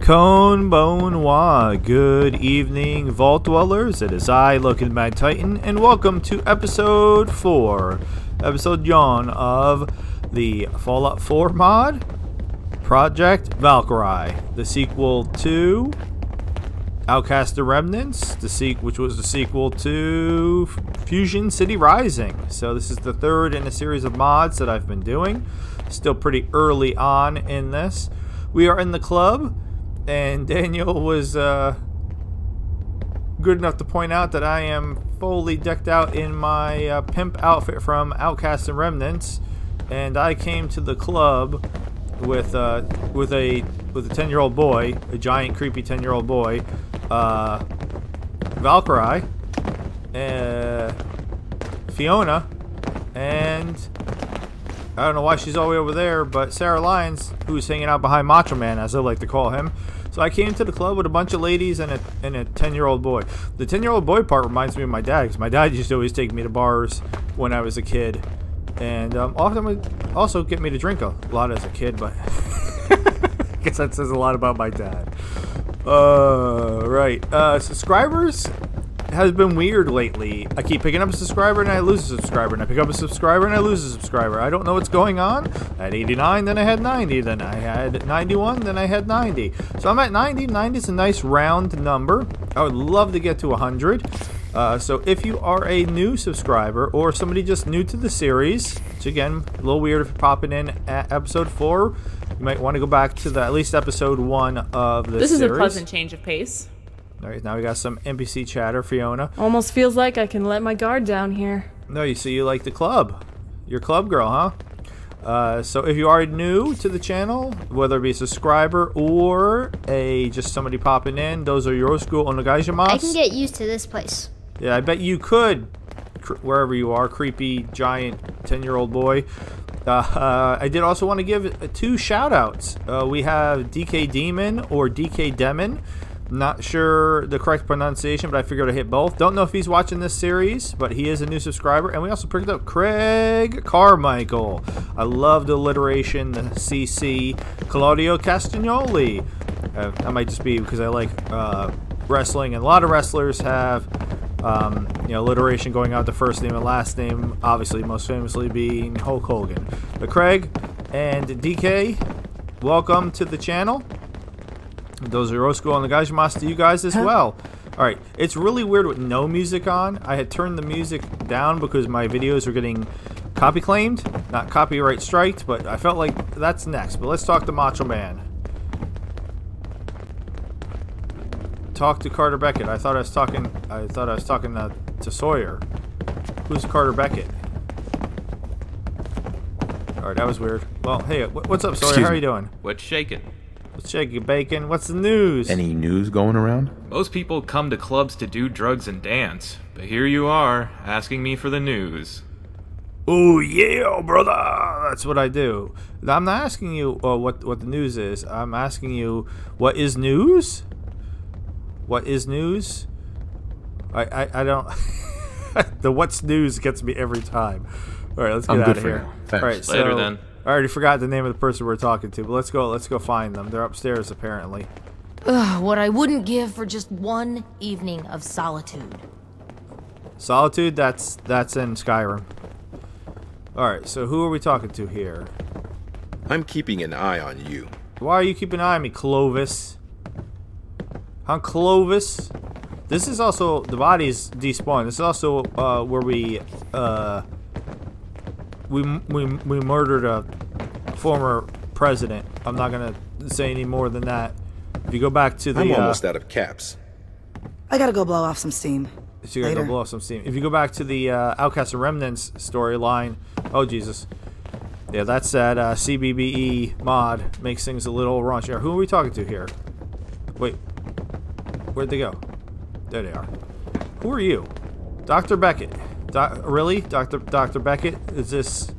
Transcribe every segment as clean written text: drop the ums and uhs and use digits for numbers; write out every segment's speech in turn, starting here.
Konbanwa. Good evening, Vault Dwellers. It is I, Loki the Mad Titan, and welcome to episode 4, episode yawn of the Fallout 4 mod, Project Valkyrie, the sequel to Outcast the Remnants, which was the sequel to Fusion City Rising. So this is the third in a series of mods that I've been doing. Still pretty early on in this. We are in the club, and Daniel was good enough to point out that I am fully decked out in my pimp outfit from Outcast and Remnants, and I came to the club with a 10-year-old boy, a giant creepy 10-year-old boy, Valkyrie, Fiona, and I don't know why she's all the way over there, but Sarah Lyons, who's hanging out behind Macho Man, as I like to call him. So I came to the club with a bunch of ladies and a 10-year-old boy. The 10-year-old boy part reminds me of my dad, because my dad used to always take me to bars when I was a kid, and often would also get me to drink a lot as a kid, but I guess that says a lot about my dad. Right. Subscribers has been weird lately. I keep picking up a subscriber and I lose a subscriber, and I pick up a subscriber and I lose a subscriber. I don't know what's going on. I had 89, then I had 90, then I had 91, then I had 90. So I'm at 90. 90 is a nice round number. I would love to get to 100. So if you are a new subscriber or somebody just new to the series, which again, a little weird if you're popping in at episode 4, you might want to go back to at least episode 1 of this series. This is a pleasant change of pace. Alright, now we got some NPC chatter, Fiona. Almost feels like I can let my guard down here. No, you see, you like the club. You're a club girl, huh? So if you are new to the channel, whether it be a subscriber or just somebody popping in, those are your school onogaijimasu. I can get used to this place. Yeah, I bet you could, wherever you are, creepy, giant, 10-year-old boy. I did also want to give 2 shout-outs. We have DK Demon or DK Demon. Not sure the correct pronunciation, but I figured I'd hit both. Don't know if he's watching this series, but he is a new subscriber. And we also picked up Craig Carmichael. I love the alliteration, the CC. Claudio Castagnoli. That might just be because I like wrestling, and a lot of wrestlers have alliteration going out the first name and last name, obviously most famously being Hulk Hogan. But Craig and DK, welcome to the channel. Those are Roscoe and the Gaijimasu to you guys as well. Alright, it's really weird with no music on. I had turned the music down because my videos were getting copy claimed, not copyright striked, but I felt like that's next. But let's talk to Macho Man. Talk to Carter Beckett. I thought I was talking to Sawyer. Who's Carter Beckett? Alright, that was weird. Well, hey, what's up, Sawyer? How are you doing? What's shaking? What's shaking, Bacon? What's the news? Any news going around? Most people come to clubs to do drugs and dance, but here you are, asking me for the news. Oh yeah, brother! That's what I do. I'm not asking you what the news is. I'm asking you, what is news? What is news? I don't... The what's news gets me every time. Alright, let's get out of here. Alright, so... Later then. I already forgot the name of the person we're talking to, but let's go find them. They're upstairs apparently. Ugh, what I wouldn't give for just one evening of solitude. Solitude? That's in Skyrim. Alright, so who are we talking to here? I'm keeping an eye on you. Why are you keeping an eye on me, Clovis? Huh, Clovis? This is also, the body's despawned. This is also where we murdered a former president. I'm not gonna say any more than that. If you go back to the... I'm almost out of caps. I gotta go blow off some steam. So you gotta go blow off some steam. If you go back to the Outcast and Remnants storyline... Oh, Jesus. Yeah, that's that CBBE mod. Makes things a little raunchy. Who are we talking to here? Wait. Where'd they go? There they are. Who are you? Dr. Beckett. Really? Dr. Beckett? Is this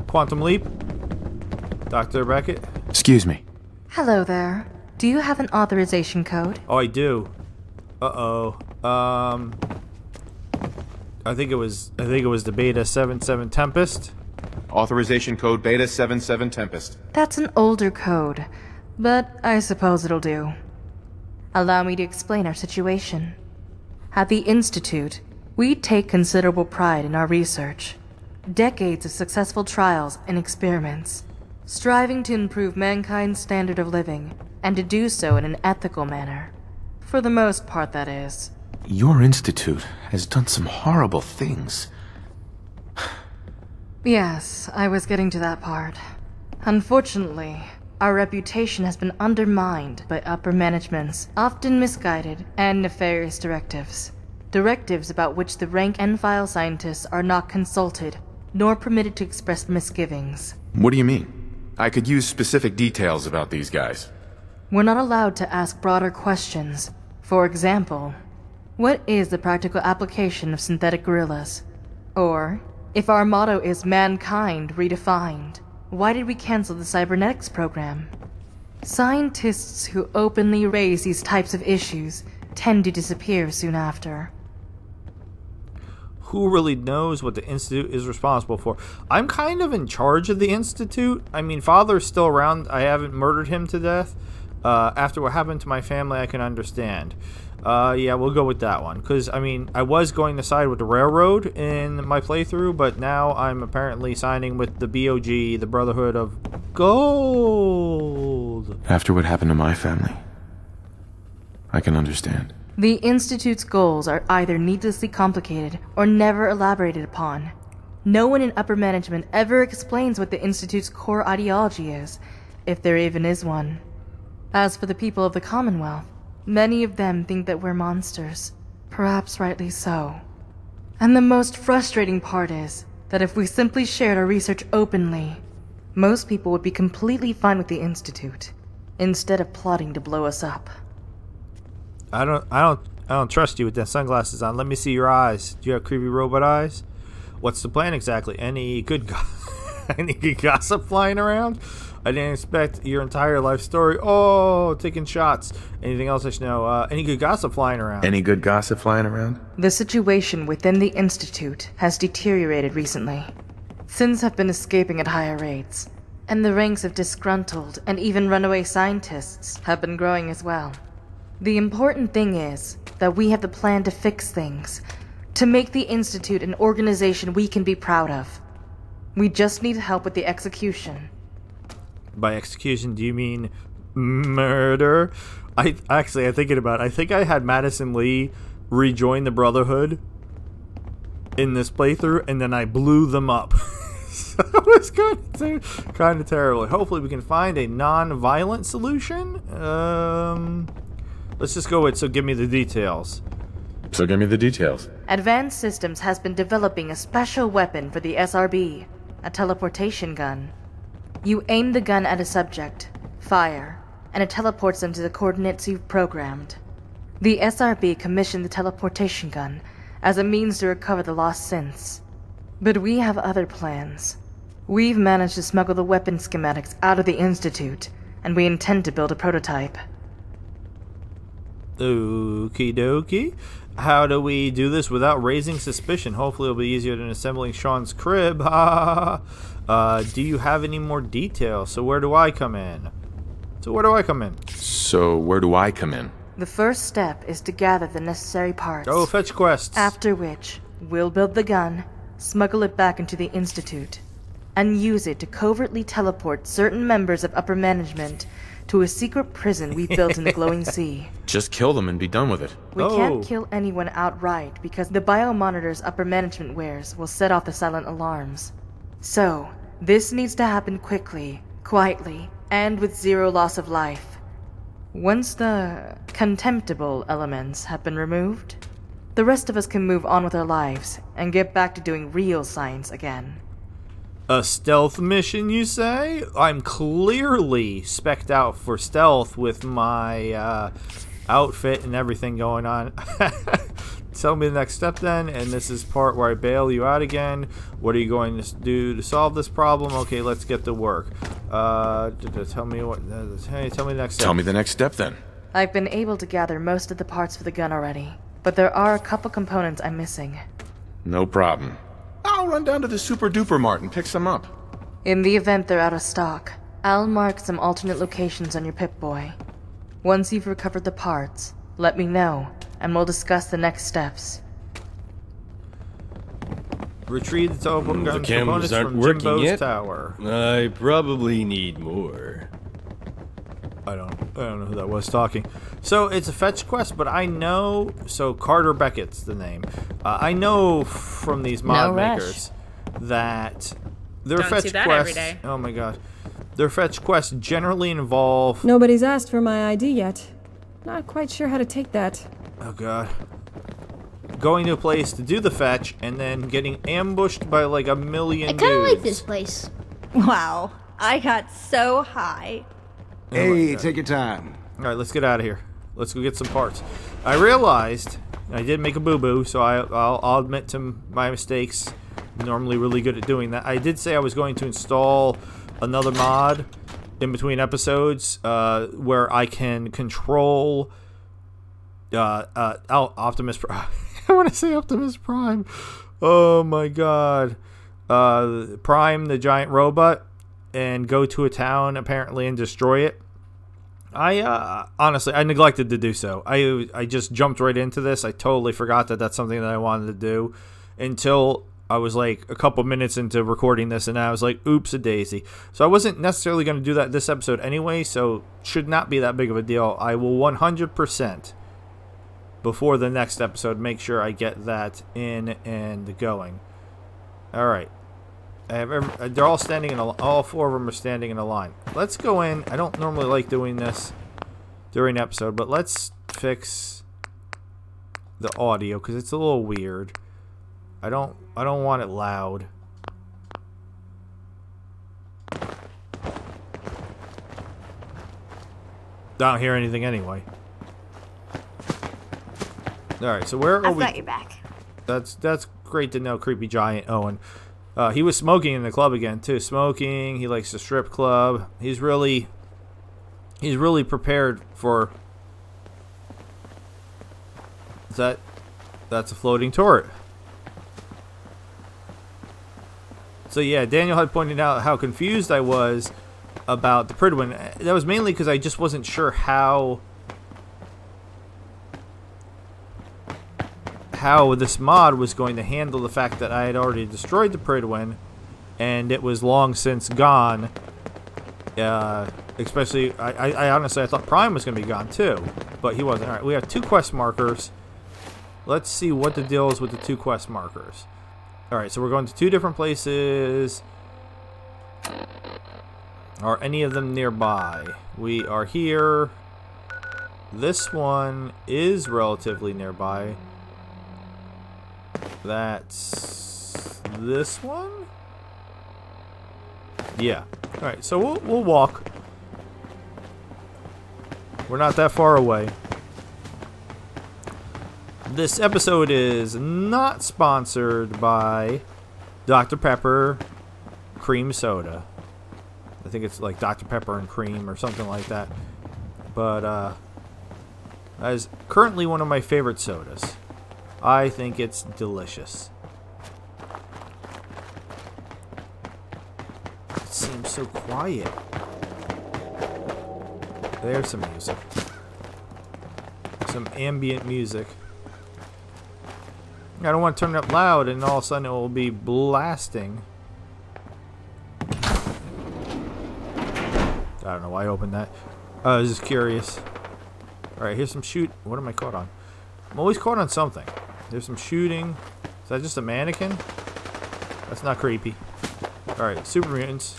Quantum Leap? Dr. Beckett? Excuse me. Hello there. Do you have an authorization code? Oh, I do. Uh-oh. I think it was the Beta 77 Tempest. Authorization code Beta 77 Tempest. That's an older code. but I suppose it'll do. Allow me to explain our situation. At the Institute, we take considerable pride in our research. Decades of successful trials and experiments, striving to improve mankind's standard of living, and to do so in an ethical manner. For the most part, that is. Your institute has done some horrible things. Yes, I was getting to that part. Unfortunately, our reputation has been undermined by upper management's often misguided and nefarious directives. Directives about which the rank and file scientists are not consulted, nor permitted to express misgivings. What do you mean? I could use specific details about these guys. We're not allowed to ask broader questions. For example, what is the practical application of synthetic gorillas? Or, if our motto is mankind redefined, why did we cancel the cybernetics program? Scientists who openly raise these types of issues tend to disappear soon after. Who really knows what the Institute is responsible for? I'm kind of in charge of the Institute. I mean, Father's still around. I haven't murdered him to death. After what happened to my family, I can understand. Yeah, we'll go with that one. Because, I mean, I was going to side with the Railroad in my playthrough, but now I'm apparently signing with the BOG, the Brotherhood of Gold. After what happened to my family, I can understand. The Institute's goals are either needlessly complicated or never elaborated upon. No one in upper management ever explains what the Institute's core ideology is, if there even is one. As for the people of the Commonwealth, many of them think that we're monsters, perhaps rightly so. And the most frustrating part is that if we simply shared our research openly, most people would be completely fine with the Institute, instead of plotting to blow us up. I don't trust you with the sunglasses on. Let me see your eyes. Do you have creepy robot eyes? What's the plan exactly? Any good gossip flying around? I didn't expect your entire life story. Oh, taking shots. Anything else I should know? Any good gossip flying around? Any good gossip flying around? The situation within the Institute has deteriorated recently. Sins have been escaping at higher rates, and the ranks of disgruntled and even runaway scientists have been growing as well. The important thing is that we have the plan to fix things, to make the Institute an organization we can be proud of. We just need help with the execution. By execution, do you mean murder? I'm thinking about it. I think I had Madison Lee rejoin the Brotherhood in this playthrough, and then I blew them up. So it was kind of terrible. Hopefully we can find a non-violent solution. Let's just go with, so give me the details. Advanced Systems has been developing a special weapon for the SRB, a teleportation gun. You aim the gun at a subject, fire, and it teleports them to the coordinates you've programmed. The SRB commissioned the teleportation gun as a means to recover the lost synths. But we have other plans. We've managed to smuggle the weapon schematics out of the Institute, and we intend to build a prototype. Okie dokie. How do we do this without raising suspicion? Hopefully it'll be easier than assembling Sean's crib. Do you have any more details? So where do I come in? The first step is to gather the necessary parts. Go fetch quests. After which, we'll build the gun, smuggle it back into the Institute, and use it to covertly teleport certain members of upper management to a secret prison we built in the glowing sea. Just kill them and be done with it. We can't kill anyone outright because the biomonitors upper management wears will set off the silent alarms. So, this needs to happen quickly, quietly, and with zero loss of life. Once the contemptible elements have been removed, the rest of us can move on with our lives and get back to doing real science again. A stealth mission, you say? I'm clearly spec'd out for stealth with my outfit and everything going on. Tell me the next step then, and this is part where I bail you out again. What are you going to do to solve this problem? Okay, let's get to work. Tell me what. Hey, tell me the next step. Tell me the next step then. I've been able to gather most of the parts for the gun already, but there are a couple components I'm missing. No problem. I'll run down to the Super Duper Mart and pick some up. In the event they're out of stock, I'll mark some alternate locations on your Pip-Boy. Once you've recovered the parts, let me know, and we'll discuss the next steps. Retrieve the teleport gun The cameras components aren't from working Jimbo's yet. tower. I probably need more. I don't know who that was talking. So it's a fetch quest, but I know. So Carter Beckett's the name. I know from these mod makers that their Don't fetch see that quests. every day. Oh my god, their fetch quests generally involve. Nobody's asked for my ID yet. Not quite sure how to take that. Oh god. Going to a place to do the fetch and then getting ambushed by like a million I kind of like dudes. this place. Wow, I got so high. Hey, take your time. All right, let's get out of here. Let's go get some parts. I realized I did make a boo-boo, so I'll admit to my mistakes. I'm normally really good at doing that. I did say I was going to install another mod in between episodes where I can control Optimus Prime. I want to say Optimus Prime. Oh my god. Prime, the giant robot, and go to a town apparently and destroy it. I honestly, I neglected to do so. I just jumped right into this. I totally forgot that that's something that I wanted to do until I was like a couple minutes into recording this, and I was like, oops a daisy. So I wasn't necessarily going to do that this episode anyway, so should not be that big of a deal. I will 100% before the next episode make sure I get that in and going. All right. They're all standing in all four of them are standing in a line. Let's go in. I don't normally like doing this during an episode, but let's fix the audio because it's a little weird. I don't want it loud. I don't hear anything anyway. All right, so where are I've we? got your back. That's great to know, creepy giant Owen. He was smoking in the club again too. Smoking. He likes the strip club. He's really prepared for that. That's a floating turret. So yeah, Daniel had pointed out how confused I was about the Pridwin. That was mainly because I just wasn't sure how this mod was going to handle the fact that I had already destroyed the Pridwin and it was long since gone. Especially, I honestly I thought Prime was going to be gone too, but he wasn't. All right, we have 2 quest markers. Let's see what the deal is with the 2 quest markers. All right, so we're going to 2 different places. Are any of them nearby? We are here. This one is relatively nearby. That's this one? Yeah. Alright, so we'll walk. We're not that far away. This episode is not sponsored by Dr. Pepper Cream Soda. I think it's like Dr. Pepper and Cream or something like that. But that is currently one of my favorite sodas. I think it's delicious. It seems so quiet. There's some music. Some ambient music. I don't want to turn it up loud and all of a sudden it will be blasting. I don't know why I opened that. I was just curious. Alright, here's some shoot. What am I caught on? I'm always caught on something. There's some shooting. Is that just a mannequin? That's not creepy. Alright, super mutants.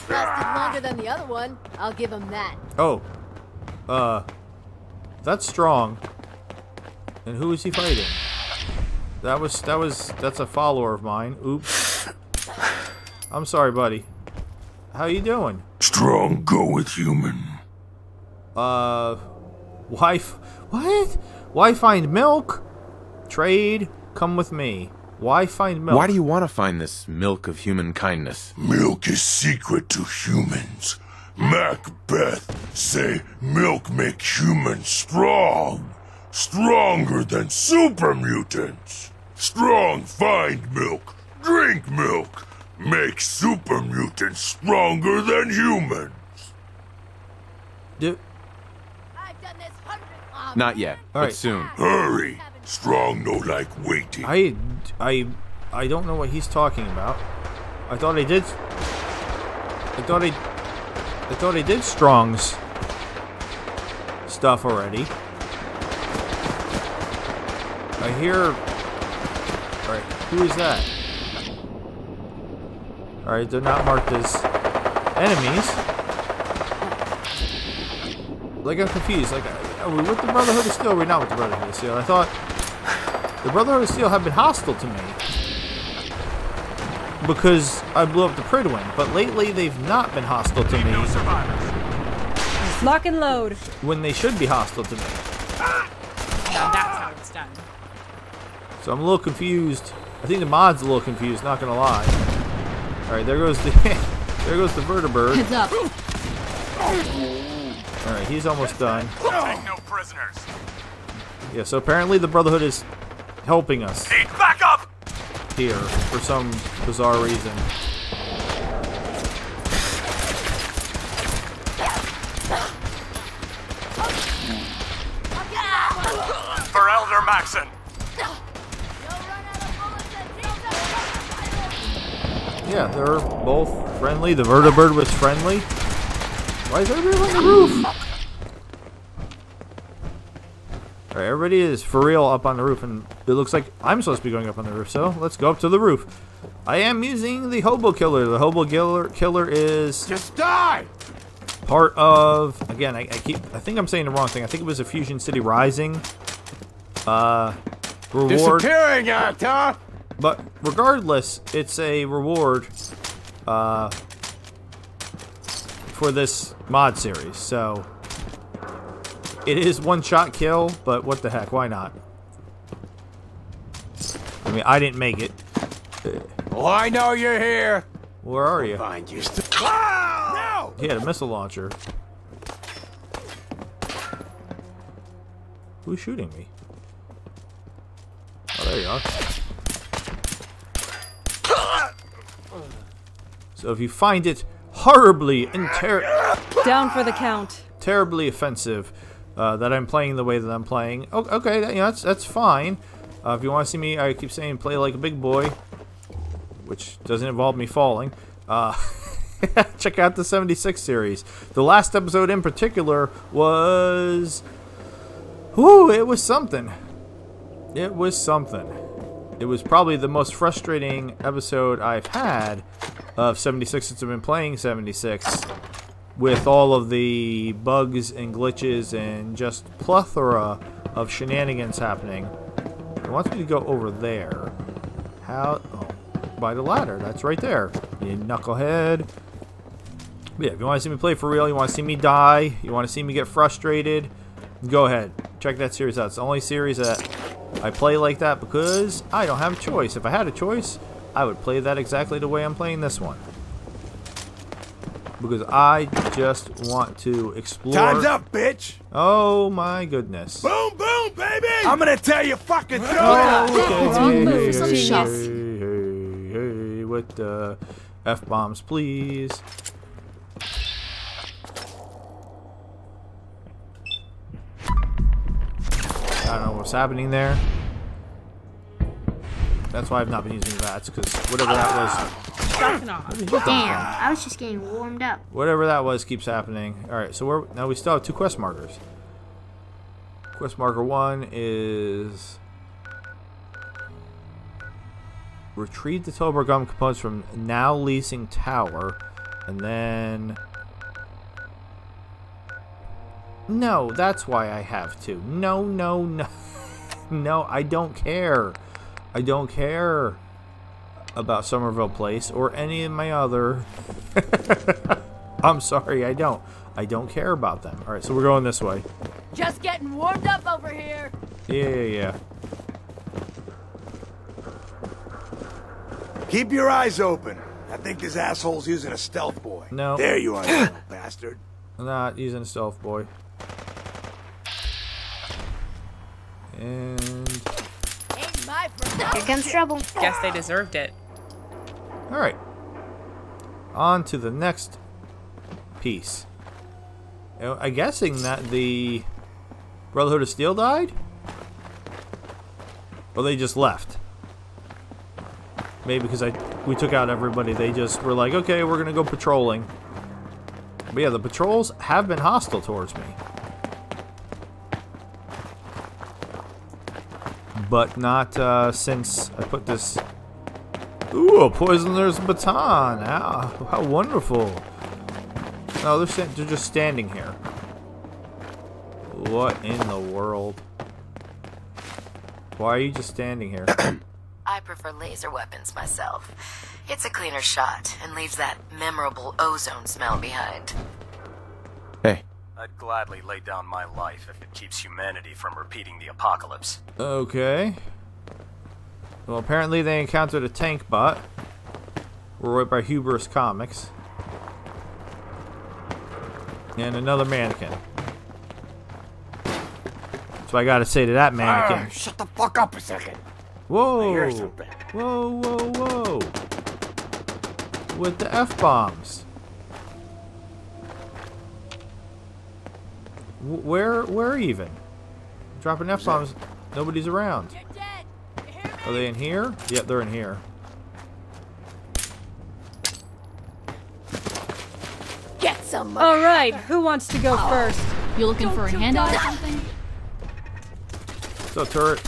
Lasted longer than the other one. I'll give him that. Oh. That's strong. And who is he fighting? That's a follower of mine. Oops. I'm sorry, buddy. How you doing? Strong go with human. Wife. What? Why find milk? Trade. Come with me. Why find milk? Why do you want to find this milk of human kindness? Milk is secret to humans. Macbeth say milk make humans strong. Stronger than super mutants. Strong find milk. Drink milk. Make super mutants stronger than humans. Dude. Not yet, but Alright. soon. Hurry. Strong no like waiting. I don't know what he's talking about. I thought I did Strong's stuff already. I hear. Alright, who is that? Alright, they're not marked as enemies. Like, I'm confused. Like, are we with the Brotherhood of Steel or are we not with the Brotherhood of Steel? I thought the Brotherhood of Steel had been hostile to me because I blew up the Pridwin, but lately they've not been hostile to me. Lock and load. When they should be hostile to me. Now that's how it's done. So I'm a little confused. I think the mod's a little confused, not gonna lie. Alright, there goes the there goes the vertibird. Heads up. Alright, he's almost done. Take no prisoners. Yeah, so apparently the Brotherhood is helping us Need backup. here for some bizarre reason. For Elder Maxon. Yeah, they're both friendly. The vertibird was friendly. Why is everybody on the roof? Alright, everybody is for real up on the roof, and it looks like I'm supposed to be going up on the roof, so let's go up to the roof. I am using the Hobo Killer. The Hobo Killer is Just die! part of, again, I think I'm saying the wrong thing. I think it was a Fusion City Rising reward. Disappearing act, huh? But regardless, it's a reward for this mod series. So it is one-shot kill, but what the heck? Why not? I mean, I didn't make it. Well, I know you're here. Where are you? Find you. No! He had a missile launcher. Who's shooting me? Oh, there you are. So if you find it horribly and Down for the count. terribly offensive that I'm playing the way that I'm playing, okay, you know, that's fine. If you want to see me, I keep saying play like a big boy, which doesn't involve me falling. Check out the 76 series. The last episode in particular was, whoo, it was something. It was something. It was probably the most frustrating episode I've had of 76 since I've been playing 76, with all of the bugs and glitches and just plethora of shenanigans happening. It wants me to go over there. How? Oh, by the ladder. That's right there. You knucklehead. But yeah, if you want to see me play for real, you want to see me die, you want to see me get frustrated, go ahead. Check that series out. It's the only series that I play like that because I don't have a choice. If I had a choice, I would play that exactly the way I'm playing this one. Because I just want to explore. Time's up, bitch! Oh my goodness. Boom, boom, baby! I'm gonna tell you fucking through Wrong move, some hey, shit. hey, with the F-bombs, please. I don't know what's happening there. That's why I've not been using VATS, because whatever that was. Damn, I was just getting warmed up. Whatever that was keeps happening. Alright, so now we still have 2 quest markers. Quest marker 1 is retrieve the Tilburg gum components from now leasing tower, and then no, that's why I have to. No, no, no. No, I don't care. I don't care about Somerville Place or any of my other. I'm sorry, I don't. I don't care about them. Alright, so we're going this way. Just getting warmed up over here. Yeah. Keep your eyes open. I think this asshole's using a stealth boy. No. There you are, you little bastard. I'm not using a stealth boy. And Ain't my friend. Here comes trouble. Guess they deserved it. alright. On to the next piece. I'm guessing that the Brotherhood of Steel died? Or they just left? Maybe because we took out everybody. They just were like, okay, we're going to go patrolling. But yeah, the patrols have been hostile towards me. But not since I put this... Ooh, a poisoner's baton. How wonderful. No, they're just standing here. What in the world? Why are you just standing here? I prefer laser weapons myself. It's a cleaner shot and leaves that memorable ozone smell behind. Hey. I'd gladly lay down my life if it keeps humanity from repeating the apocalypse. Okay. Well, apparently they encountered a tank bot. We're right by Hubris Comics. And another mannequin. So I gotta say to that mannequin. Shut the fuck up a second. Whoa! Whoa, whoa, whoa! With the F-bombs. Where even? Dropping F-bombs. Nobody's around. Are they in here? Yep, they're in here. Get some. All right, who wants to go first? You looking for a handout or something? What's up, turret?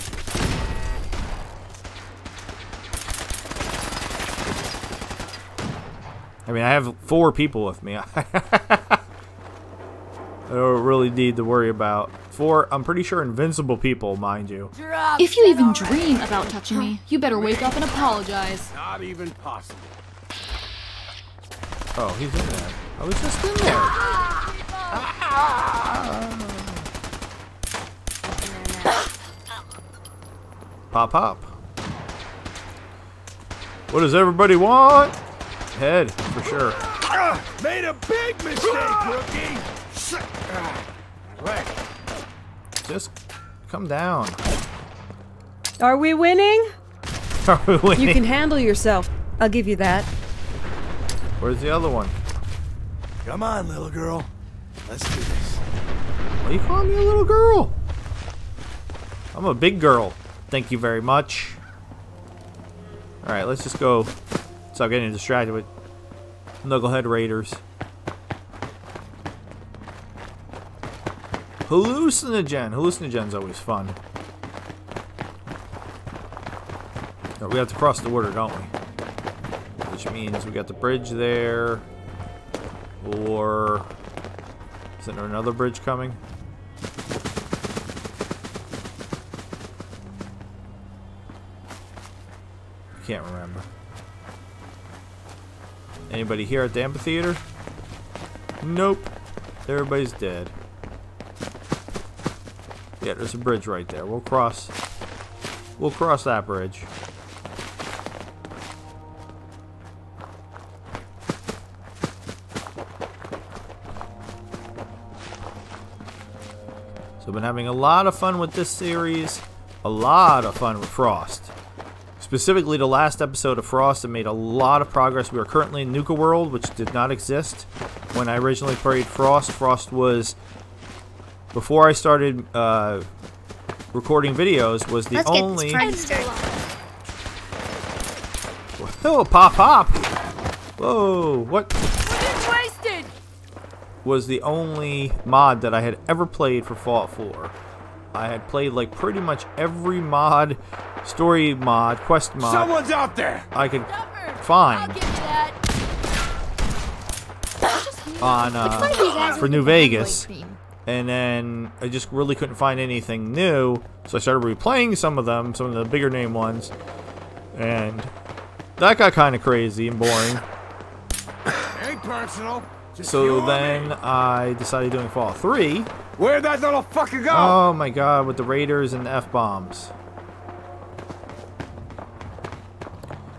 I mean, I have 4 people with me. I don't really need to worry about 4, I'm pretty sure, invincible people, mind you. If you even dream about touching me, you better wake up and apologize. Not even possible. Oh, he's in there. I was just in there. Pop, pop. What does everybody want? Head, for sure. Made a big mistake, rookie. Just come down. Are we winning? Are we winning? You can handle yourself. I'll give you that. Where's the other one? Come on, little girl. Let's do this. Why are you calling me a little girl? I'm a big girl. Thank you very much. Alright, let's just go. Stop getting distracted with Knucklehead Raiders. Hallucinogen. Hallucinogen's always fun. Oh, we have to cross the border, don't we? Which means we got the bridge there. Or... is there another bridge coming? I can't remember. Anybody here at the amphitheater? Nope. Everybody's dead. Yeah, there's a bridge right there. We'll cross that bridge. So I've been having a lot of fun with this series. A lot of fun with Frost. Specifically, the last episode of Frost, I made a lot of progress. We are currently in Nuka World, which did not exist when I originally played Frost. Frost was, before I started recording videos, was the only... Oh, pop, pop! Whoa, what? Wasted. Was the only mod that I had ever played for Fallout 4. I had played like pretty much every mod, story mod, quest mod. Someone's out there. I could find on for New Vegas, and then I just really couldn't find anything new. So I started replaying some of them, some of the bigger name ones, and that got kind of crazy and boring. Ain't personal. So then I decided doing Fallout 3. Where'd that little fucker go? Oh my god, with the Raiders and the F-bombs.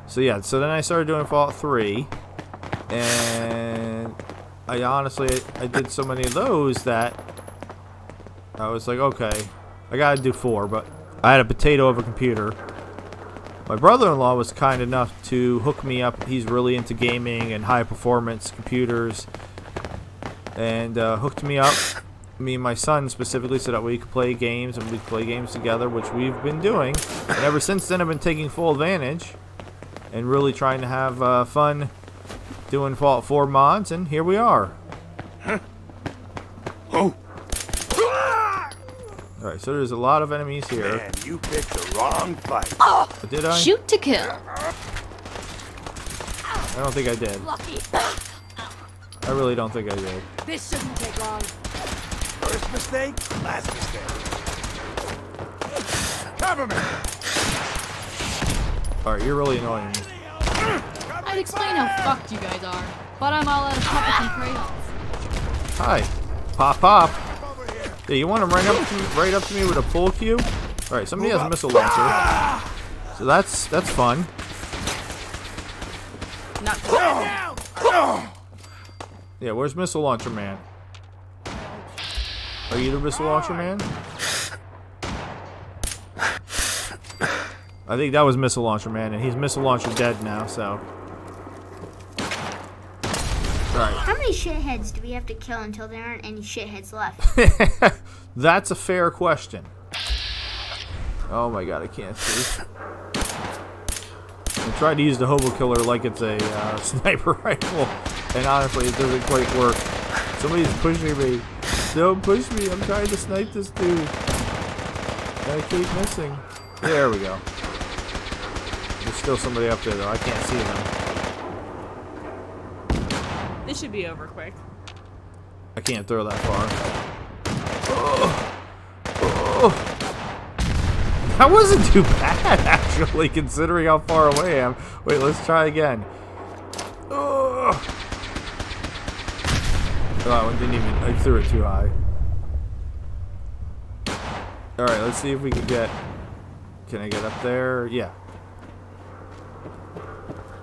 So yeah, so then I started doing Fallout 3. And I honestly, I did so many of those that I was like, okay, I gotta do 4, but I had a potato of a computer. My brother-in-law was kind enough to hook me up. He's really into gaming and high-performance computers. And hooked me up, me and my son specifically, so that we could play games, and we could play games together, which we've been doing. And ever since then, I've been taking full advantage and really trying to have fun doing Fallout 4 mods, and here we are. Oh. Alright, so there's a lot of enemies here. Man, you picked the wrong fight. Oh, did I? Shoot to kill. I don't think I did. Lucky. I really don't think I did. This shouldn't take long. First mistake, last mistake. Cover me. Alright, you're really annoying me. I'd explain how fucked you guys are, but I'm all out of puppets and crayons. Hi. Pop, pop. Yeah, you want him right up to me with a pull cue? Alright, somebody has a missile launcher. So that's fun. Not Yeah, where's Missile Launcher Man? Are you the Missile Launcher Man? I think that was Missile Launcher Man, and he's Missile Launcher dead now, so. Alright. How many shitheads do we have to kill until there aren't any shitheads left? That's a fair question. Oh my god, I can't see. I tried to use the hobo killer like it's a sniper rifle, and honestly, it doesn't quite work. Somebody's pushing me. Don't push me. I'm trying to snipe this dude. And I keep missing. There we go. There's still somebody up there, though. I can't see them. This should be over quick. I can't throw that far. Oh. Oh. That wasn't too bad, actually, considering how far away I am. Wait, let's try again. Oh, that one didn't even... I threw it too high. Alright, let's see if we can get... Can I get up there? Yeah.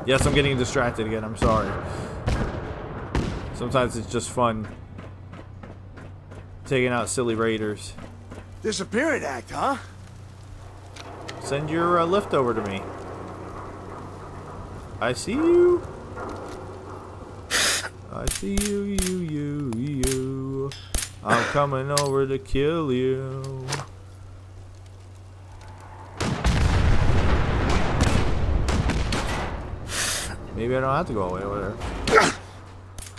Yes, I'm getting distracted again. I'm sorry. Sometimes it's just fun taking out silly raiders. Disappearing act, huh? Send your lift over to me. I see you. I see you. I'm coming over to kill you. Maybe I don't have to go all the way over there.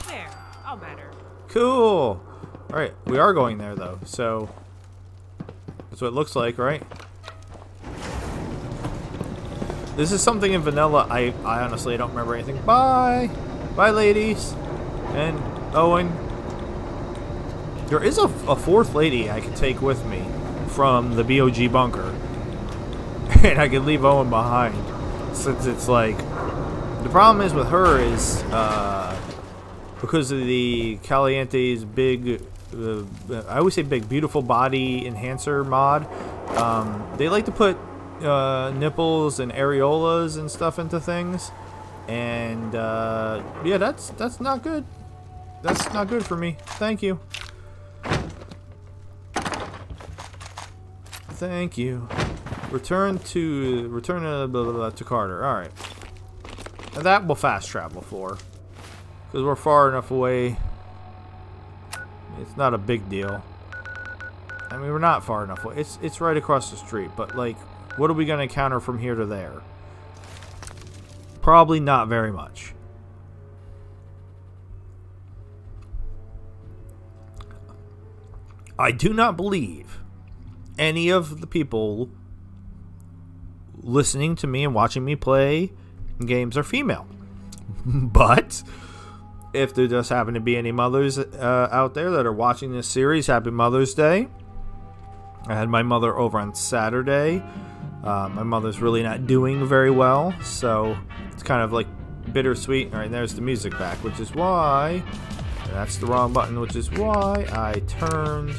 There. All better. Cool. Alright, we are going there though, so that's what it looks like, right? This is something in vanilla. I honestly don't remember anything. Bye! Bye, ladies! And Owen. There is a fourth lady I could take with me from the BOG bunker. And I could leave Owen behind. Since it's like... The problem is with her is... because of the Caliente's big... I always say big, beautiful body enhancer mod. They like to put... nipples and areolas and stuff into things, and yeah, that's not good. That's not good for me. Thank you. Thank you. Return to Carter. All right, and that we'll fast travel for, because we're far enough away. It's not a big deal. I mean, we're not far enough away. It's right across the street, but like. What are we going to encounter from here to there? Probably not very much. I do not believe any of the people listening to me and watching me play games are female. But if there does happen to be any mothers out there that are watching this series, happy Mother's Day. I had my mother over on Saturday. My mother's really not doing very well, so it's kind of like bittersweet. Alright, there's the music back, which is why... That's the wrong button, which is why I turned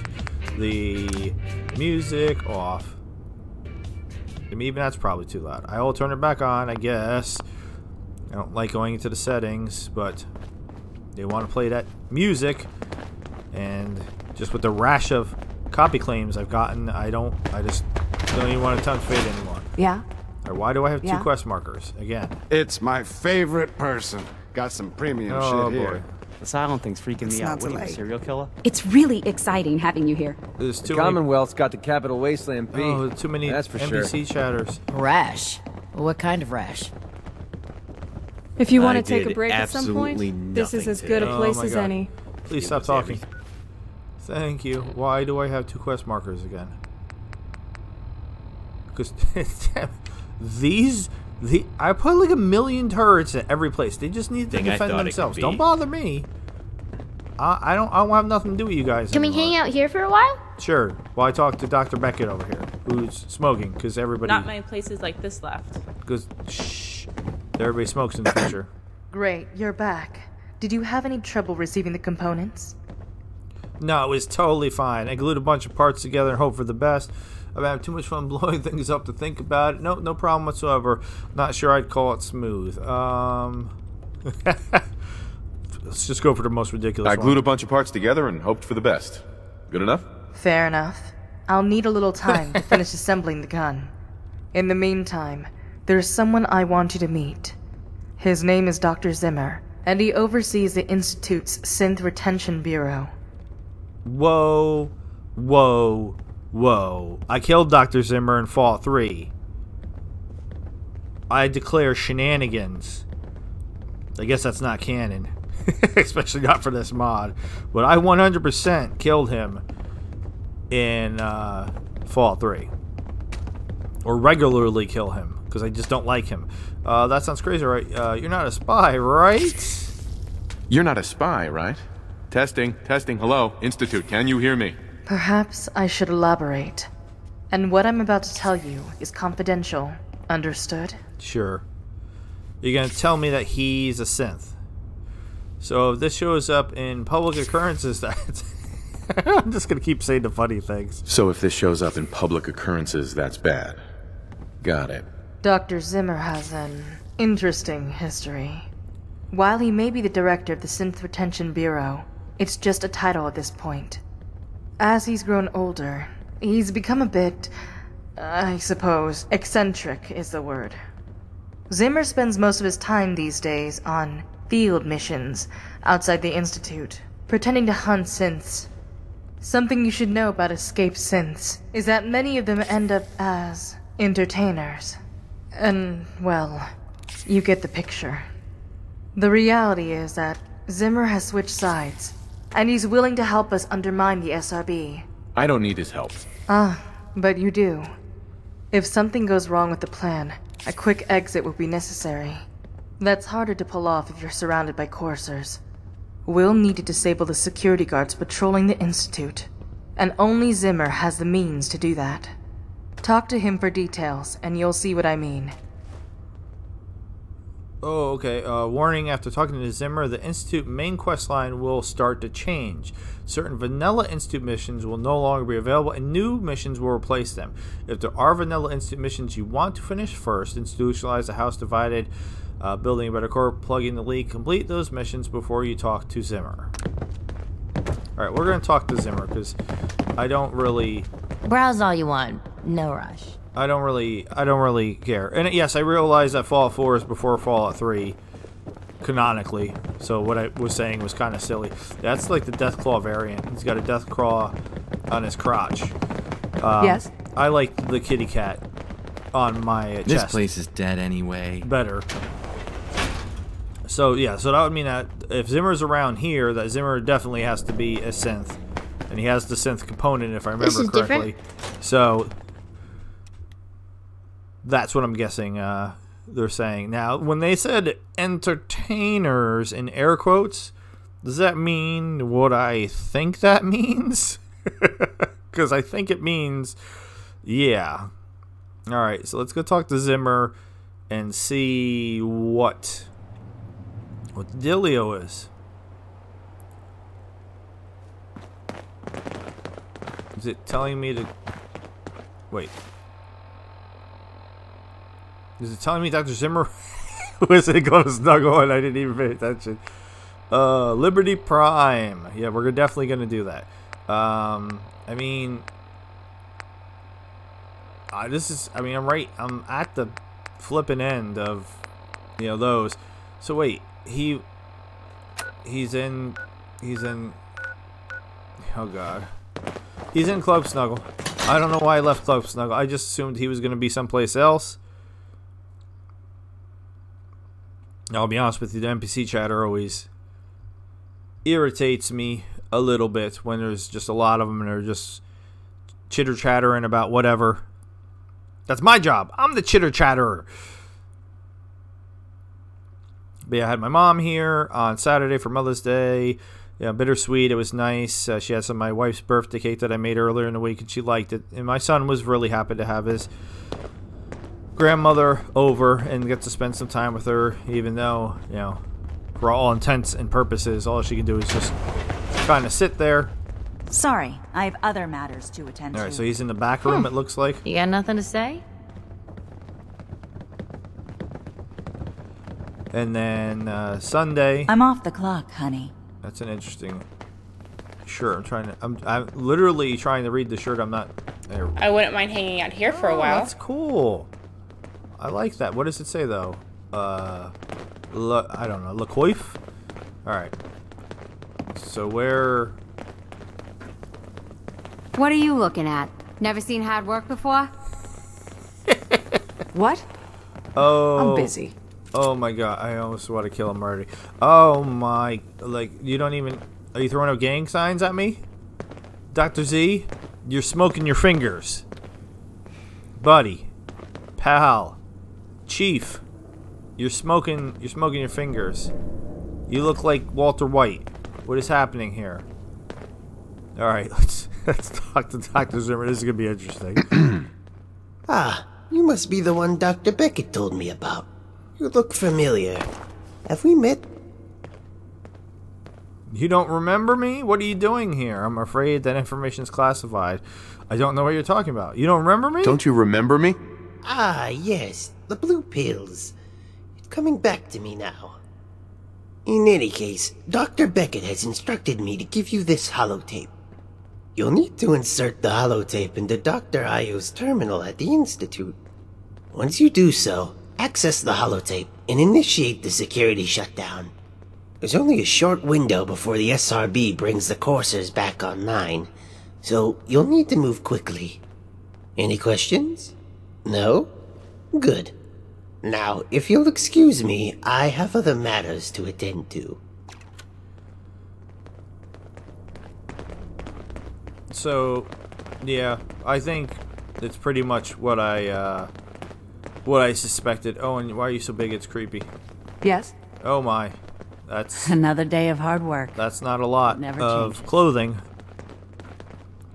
the music off. Even that's probably too loud. I will turn it back on, I guess. I don't like going into the settings, but they want to play that music. And just with the rash of copy claims I've gotten, I just don't even want to touch Fate anymore. Yeah? Right, why do I have Yeah? 2 quest markers again? It's my favorite person. Got some premium Oh, shit boy. here. The silent thing's freaking It's me not out. What are you, a delayed. serial killer? It's really exciting having you here. There's The too many. Commonwealth's got the Capital Wasteland beat. Oh, too many That's for NPC chatters. Rash? What kind of rash? If you want I to take a did break at some point, absolutely this is nothing as good a today. place Oh my as God. any. Please stop talking. Thank you. Why do I have 2 quest markers again? Because I put like 1,000,000 turrets at every place. They just need to Thing I defend thought it themselves. could Don't be. bother me. I don't have nothing to do with you guys. Can we anymore. hang out here for a while? Sure. While I talk to Dr. Beckett over here, who's smoking, because everybody. Not many places like this left. Because shh, everybody smokes in the future. Great, you're back. Did you have any trouble receiving the components? No, it was totally fine. I glued a bunch of parts together and hoped for the best. I'm having too much fun blowing things up to think about it. No problem whatsoever. Not sure I'd call it smooth. Let's just go for the most ridiculous I one. glued a bunch of parts together and hoped for the best. Good enough? Fair enough. I'll need a little time to finish assembling the gun. In the meantime, there's someone I want you to meet. His name is Dr. Zimmer, and he oversees the Institute's Synth Retention Bureau. Whoa. Whoa. Whoa. I killed Dr. Zimmer in Fallout 3. I declare shenanigans. I guess that's not canon. Especially not for this mod. But I 100% killed him in Fallout 3. Or regularly kill him, because I just don't like him. That sounds crazy, right? You're not a spy, right? You're not a spy, right? Testing. Hello. Institute, can you hear me? Perhaps I should elaborate. And what I'm about to tell you is confidential. Understood? Sure. You're going to tell me that he's a synth. So if this shows up in public occurrences, that's... I'm just going to keep saying the funny things. So if this shows up in public occurrences, that's bad. Got it. Dr. Zimmer has an interesting history. While he may be the director of the Synth Retention Bureau, it's just a title at this point. As he's grown older, he's become a bit, I suppose, eccentric is the word. Zimmer spends most of his time these days on field missions outside the Institute, pretending to hunt synths. Something you should know about escaped synths is that many of them end up as entertainers. And, well, you get the picture. The reality is that Zimmer has switched sides, and he's willing to help us undermine the SRB. I don't need his help. Ah, but you do. If something goes wrong with the plan, a quick exit will be necessary. That's harder to pull off if you're surrounded by coursers. We'll need to disable the security guards patrolling the Institute, and only Zimmer has the means to do that. Talk to him for details, and you'll see what I mean. Oh, okay. Warning, after talking to Zimmer, the Institute main quest line will start to change. Certain vanilla Institute missions will no longer be available, and new missions will replace them. If there are vanilla Institute missions you want to finish first, institutionalize the house divided, building a better core, plugging the leak, complete those missions before you talk to Zimmer. Alright, we're going to talk to Zimmer, because I don't really... Browse all you want. No rush. I don't really care. And yes, I realize that Fallout 4 is before Fallout 3, canonically. So what I was saying was kind of silly. That's like the Deathclaw variant. He's got a Deathclaw on his crotch. Yes? I like the kitty cat on my chest. This place is dead anyway. Better. So yeah, so that would mean that if Zimmer's around here, that Zimmer definitely has to be a synth. And he has the synth component, if I remember correctly. Different. So... that's what I'm guessing they're saying. Now, when they said entertainers in air quotes, does that mean what I think that means? Because I think it means, yeah. Alright, so let's go talk to Zimmer and see what the dealio is. Is it telling me to... wait. Is it telling me Dr. Zimmer was it going to snuggle and I didn't even pay attention? Liberty Prime. Yeah, we're definitely going to do that. I mean, I'm at the flipping end of, you know, those. So wait, he's in, oh god, he's in Club Snuggle. I don't know why I left Club Snuggle. I just assumed he was going to be someplace else. I'll be honest with you, the NPC chatter always irritates me a little bit when there's just a lot of them and they're just chitter-chattering about whatever. That's my job. I'm the chitter-chatterer. But yeah, I had my mom here on Saturday for Mother's Day. Yeah, bittersweet. It was nice. She had some of my wife's birthday cake that I made earlier in the week, and she liked it. And my son was really happy to have his grandmother over and get to spend some time with her, even though, you know, for all intents and purposes, all she can do is just kind of sit there. Sorry, I have other matters to attend to. Alright, so he's in the back room, it looks like. You got nothing to say? And then Sunday. I'm off the clock, honey. That's an interesting shirt. I'm literally trying to read the shirt. I'm not there. I wouldn't mind hanging out here for a while. That's cool. I like that. What does it say though? I don't know. LaCoif? Alright. So where... What are you looking at? Never seen hard work before? What? Oh. I'm busy. Oh my god. I almost want to kill him already. Oh my... Like, you don't even... Are you throwing up gang signs at me? Dr. Z? You're smoking your fingers. Buddy. Pal. Chief. You're smoking your fingers. You look like Walter White. What is happening here? Alright, let's talk to Dr. Zimmer. This is going to be interesting. Ah, you must be the one Dr. Beckett told me about. You look familiar. Have we met? You don't remember me? What are you doing here? I'm afraid that information is classified. I don't know what you're talking about. You don't remember me? Don't you remember me? Ah, yes. The blue pills. It's coming back to me now. In any case, Dr. Beckett has instructed me to give you this holotape. You'll need to insert the holotape into Dr. Ayo's terminal at the Institute. Once you do so, access the holotape and initiate the security shutdown. There's only a short window before the SRB brings the coursers back online, so you'll need to move quickly. Any questions? No? Good. Now, if you'll excuse me, I have other matters to attend to. So, yeah, I think it's pretty much what I suspected. Owen, why are you so big? It's creepy. Yes? Oh my. That's another day of hard work. That's not a lot Never of changes. clothing.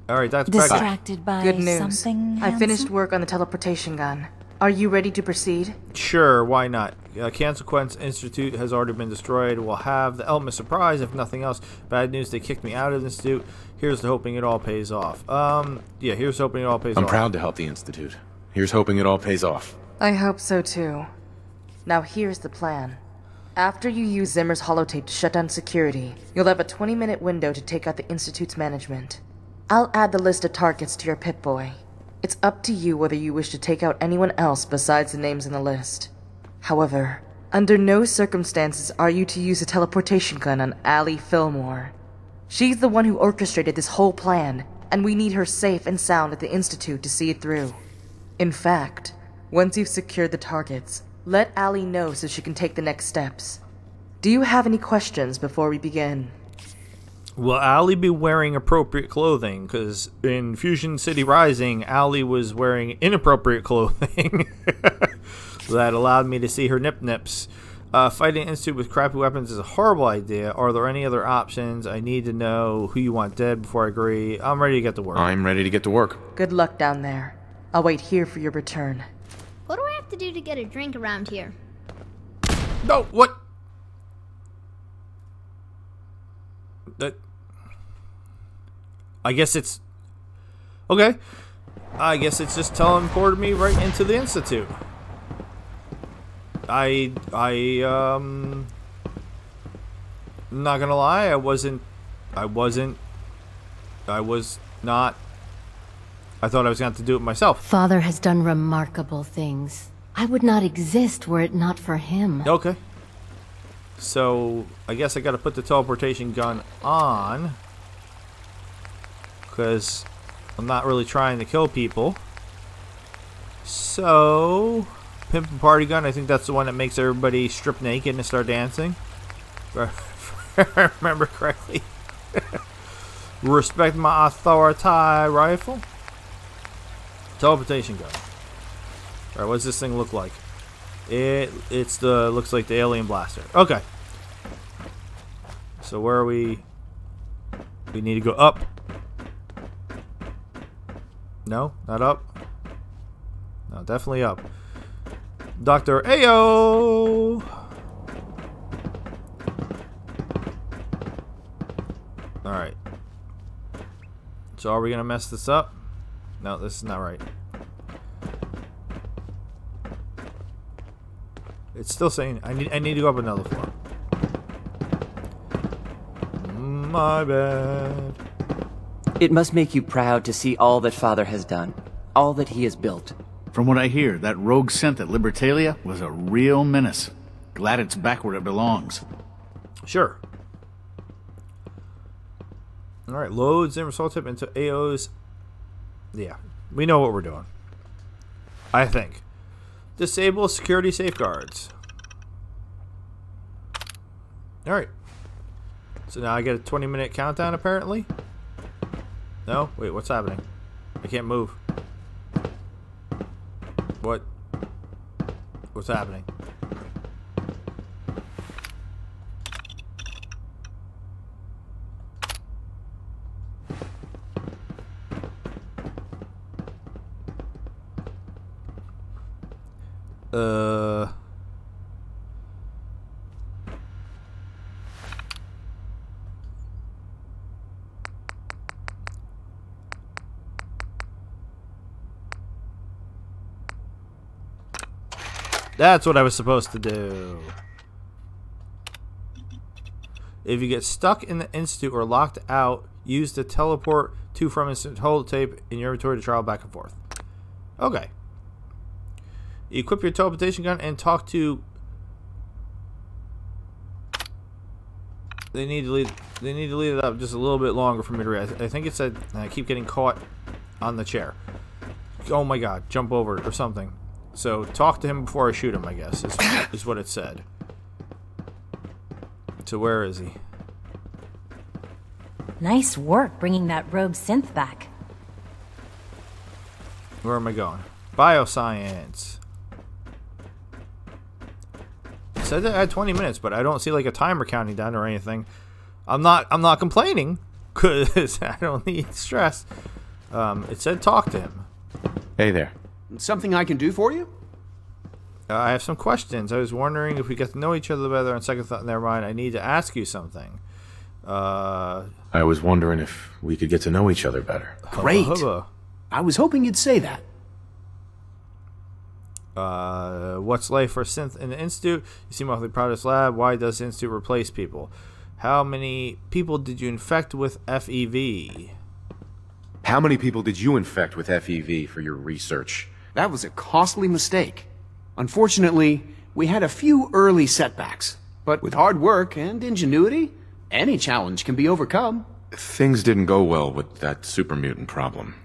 Alright, that's distracted by Good news. something I finished handsome? work on the teleportation gun. Are you ready to proceed? Sure, why not? Consequence Institute has already been destroyed. We'll have the element of surprise, if nothing else. Bad news, they kicked me out of the Institute. Here's to hoping it all pays off. Yeah, here's hoping it all pays off. I'm proud to help the Institute. Here's hoping it all pays off. I hope so too. Now here's the plan. After you use Zimmer's holotape to shut down security, you'll have a 20-minute window to take out the Institute's management. I'll add the list of targets to your Pip-Boy. It's up to you whether you wish to take out anyone else besides the names in the list. However, under no circumstances are you to use a teleportation gun on Allie Fillmore. She's the one who orchestrated this whole plan, and we need her safe and sound at the Institute to see it through. In fact, once you've secured the targets, let Allie know so she can take the next steps. Do you have any questions before we begin? Will Allie be wearing appropriate clothing? Because in Fusion City Rising, Allie was wearing inappropriate clothing that allowed me to see her nip-nips. Fighting Institute with crappy weapons is a horrible idea. Are there any other options? I need to know who you want dead before I agree. I'm ready to get to work. I'm ready to get to work. Good luck down there. I'll wait here for your return. What do I have to do to get a drink around here? No, what? I guess it's... Okay. I guess it's just teleported me right into the Institute. I'm not gonna lie, I was not... I thought I was going to have to do it myself. Father has done remarkable things. I would not exist were it not for him. Okay. So, I guess I gotta put the teleportation gun on. Because I'm not really trying to kill people. So, Pimp and Party Gun, I think that's the one that makes everybody strip naked and start dancing. If I remember correctly. Respect my authority rifle. Teleportation gun. Alright, what does this thing look like? Looks like the alien blaster. Okay. So where are we? We need to go up. No, not up. No, definitely up. Dr. Ayo! Alright. So are we gonna mess this up? No, this is not right. It's still saying I need to go up another floor. My bad. It must make you proud to see all that Father has done, all that he has built. From what I hear, that rogue synth at Libertalia was a real menace. Glad it's back where it belongs. Sure. Alright, load Zimmer Soul Tip into AO's. Yeah, we know what we're doing. I think. Disable security safeguards. Alright. So now I get a 20-minute countdown apparently? No? Wait, what's happening? I can't move. What? What's happening? That's what I was supposed to do. If you get stuck in the institute or locked out, use the teleport to from institute holotape in your inventory to travel back and forth. Okay. Equip your teleportation gun and talk to. They need to leave it up just a little bit longer for me to read. I think it said I keep getting caught on the chair. Oh my god, jump over it or something. So talk to him before I shoot him, I guess, is what it said. So where is he? Nice work bringing that rogue synth back. Where am I going? Bioscience. It said that I had 20 minutes, but I don't see like a timer counting down or anything. I'm not complaining because I don't need stress. It said talk to him. Hey there. Something I can do for you? I have some questions. I was wondering if we get to know each other better. On second thought, never mind. I need to ask you something. I was wondering if we could get to know each other better. Great. I was hoping you'd say that. What's life for synth in the institute? You seem awfully proud of this lab. Why does the institute replace people? How many people did you infect with FEV? How many people did you infect with FEV for your research? That was a costly mistake. Unfortunately, we had a few early setbacks. But with hard work and ingenuity, any challenge can be overcome. Things didn't go well with that super mutant problem.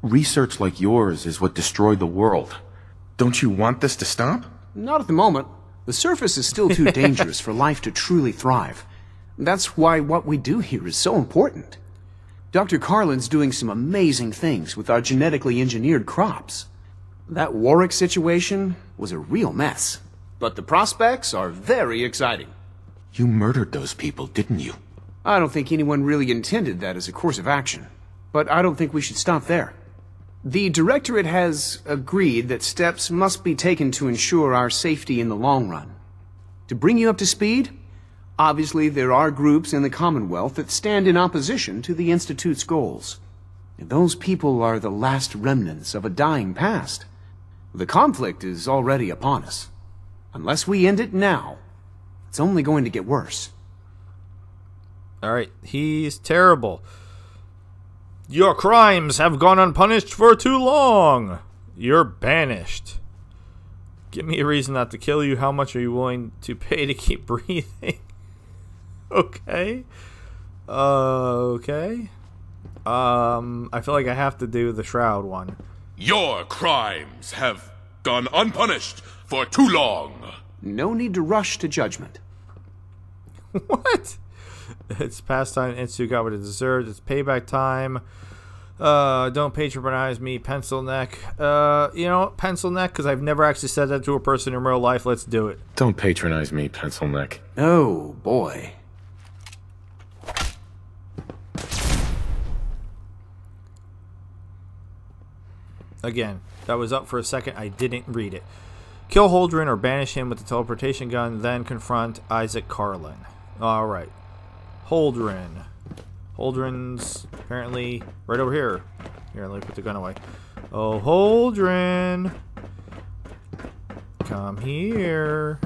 Research like yours is what destroyed the world. Don't you want this to stop? Not at the moment. The surface is still too dangerous for life to truly thrive. That's why what we do here is so important. Dr. Carlin's doing some amazing things with our genetically engineered crops. That Warwick situation was a real mess. But the prospects are very exciting. You murdered those people, didn't you? I don't think anyone really intended that as a course of action. But I don't think we should stop there. The Directorate has agreed that steps must be taken to ensure our safety in the long run. To bring you up to speed, obviously there are groups in the Commonwealth that stand in opposition to the Institute's goals. And those people are the last remnants of a dying past. The conflict is already upon us. Unless we end it now, it's only going to get worse. Alright, he's terrible. Your crimes have gone unpunished for too long. You're banished. Give me a reason not to kill you. How much are you willing to pay to keep breathing? Okay. Okay. I feel like I have to do the Shroud one. Your crimes have gone unpunished for too long. No need to rush to judgment. What? It's past time. Institute got what it deserved. It's payback time. Don't patronize me, pencil neck. You know, pencil neck, because I've never actually said that to a person in real life. Let's do it. Don't patronize me, pencil neck. Oh, boy. Again, that was up for a second. I didn't read it. Kill Holdren or banish him with the teleportation gun, then confront Isaac Carlin. Alright. Holdren. Holdren's apparently right over here. Here, let me put the gun away. Oh, Holdren. Come here.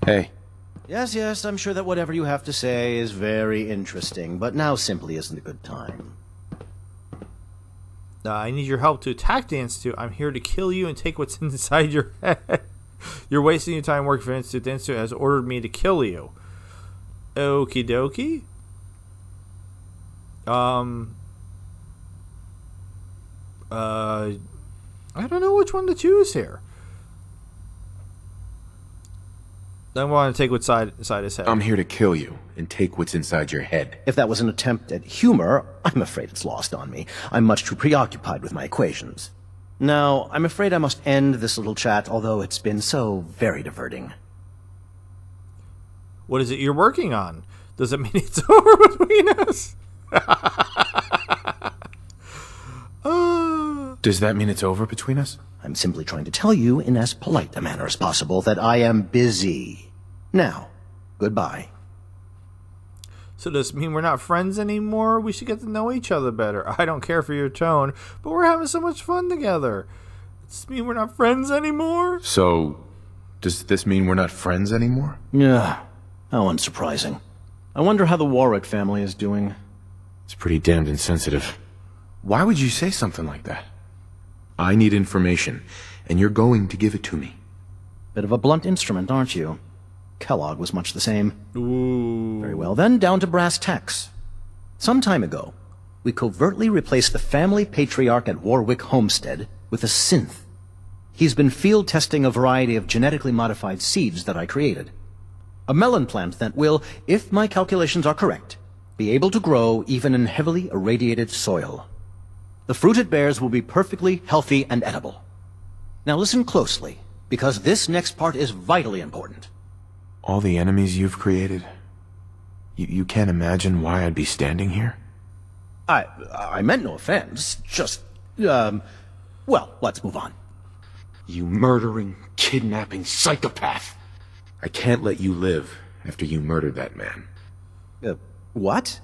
Hey. Yes, yes, I'm sure that whatever you have to say is very interesting, but now simply isn't a good time. I need your help to attack the Institute. I'm here to kill you and take what's inside your head. You're wasting your time working for Institute. The Institute has ordered me to kill you. Okie dokie. I don't know which one to choose here. I want to take what's inside his head. I'm here to kill you and take what's inside your head. If that was an attempt at humor, I'm afraid it's lost on me. I'm much too preoccupied with my equations. Now, I'm afraid I must end this little chat, although it's been so very diverting. What is it you're working on? Does it mean it's over between us? Does that mean it's over between us? I'm simply trying to tell you in as polite a manner as possible that I am busy. Now, goodbye. So does it mean we're not friends anymore? We should get to know each other better. I don't care for your tone, but we're having so much fun together. Does this mean we're not friends anymore? So, does this mean we're not friends anymore? Yeah, how unsurprising. I wonder how the Warwick family is doing. It's pretty damned insensitive. Why would you say something like that? I need information, and you're going to give it to me. Bit of a blunt instrument, aren't you? Kellogg was much the same. Ooh. Very well, then, down to brass tacks. Some time ago, we covertly replaced the family patriarch at Warwick Homestead with a synth. He's been field testing a variety of genetically modified seeds that I created. A melon plant that will, if my calculations are correct, be able to grow even in heavily irradiated soil. The fruit it bears will be perfectly healthy and edible. Now listen closely, because this next part is vitally important. All the enemies you've created? You can't imagine why I'd be standing here? I meant no offense, just, well, let's move on. You murdering, kidnapping psychopath! I can't let you live after you murdered that man. What?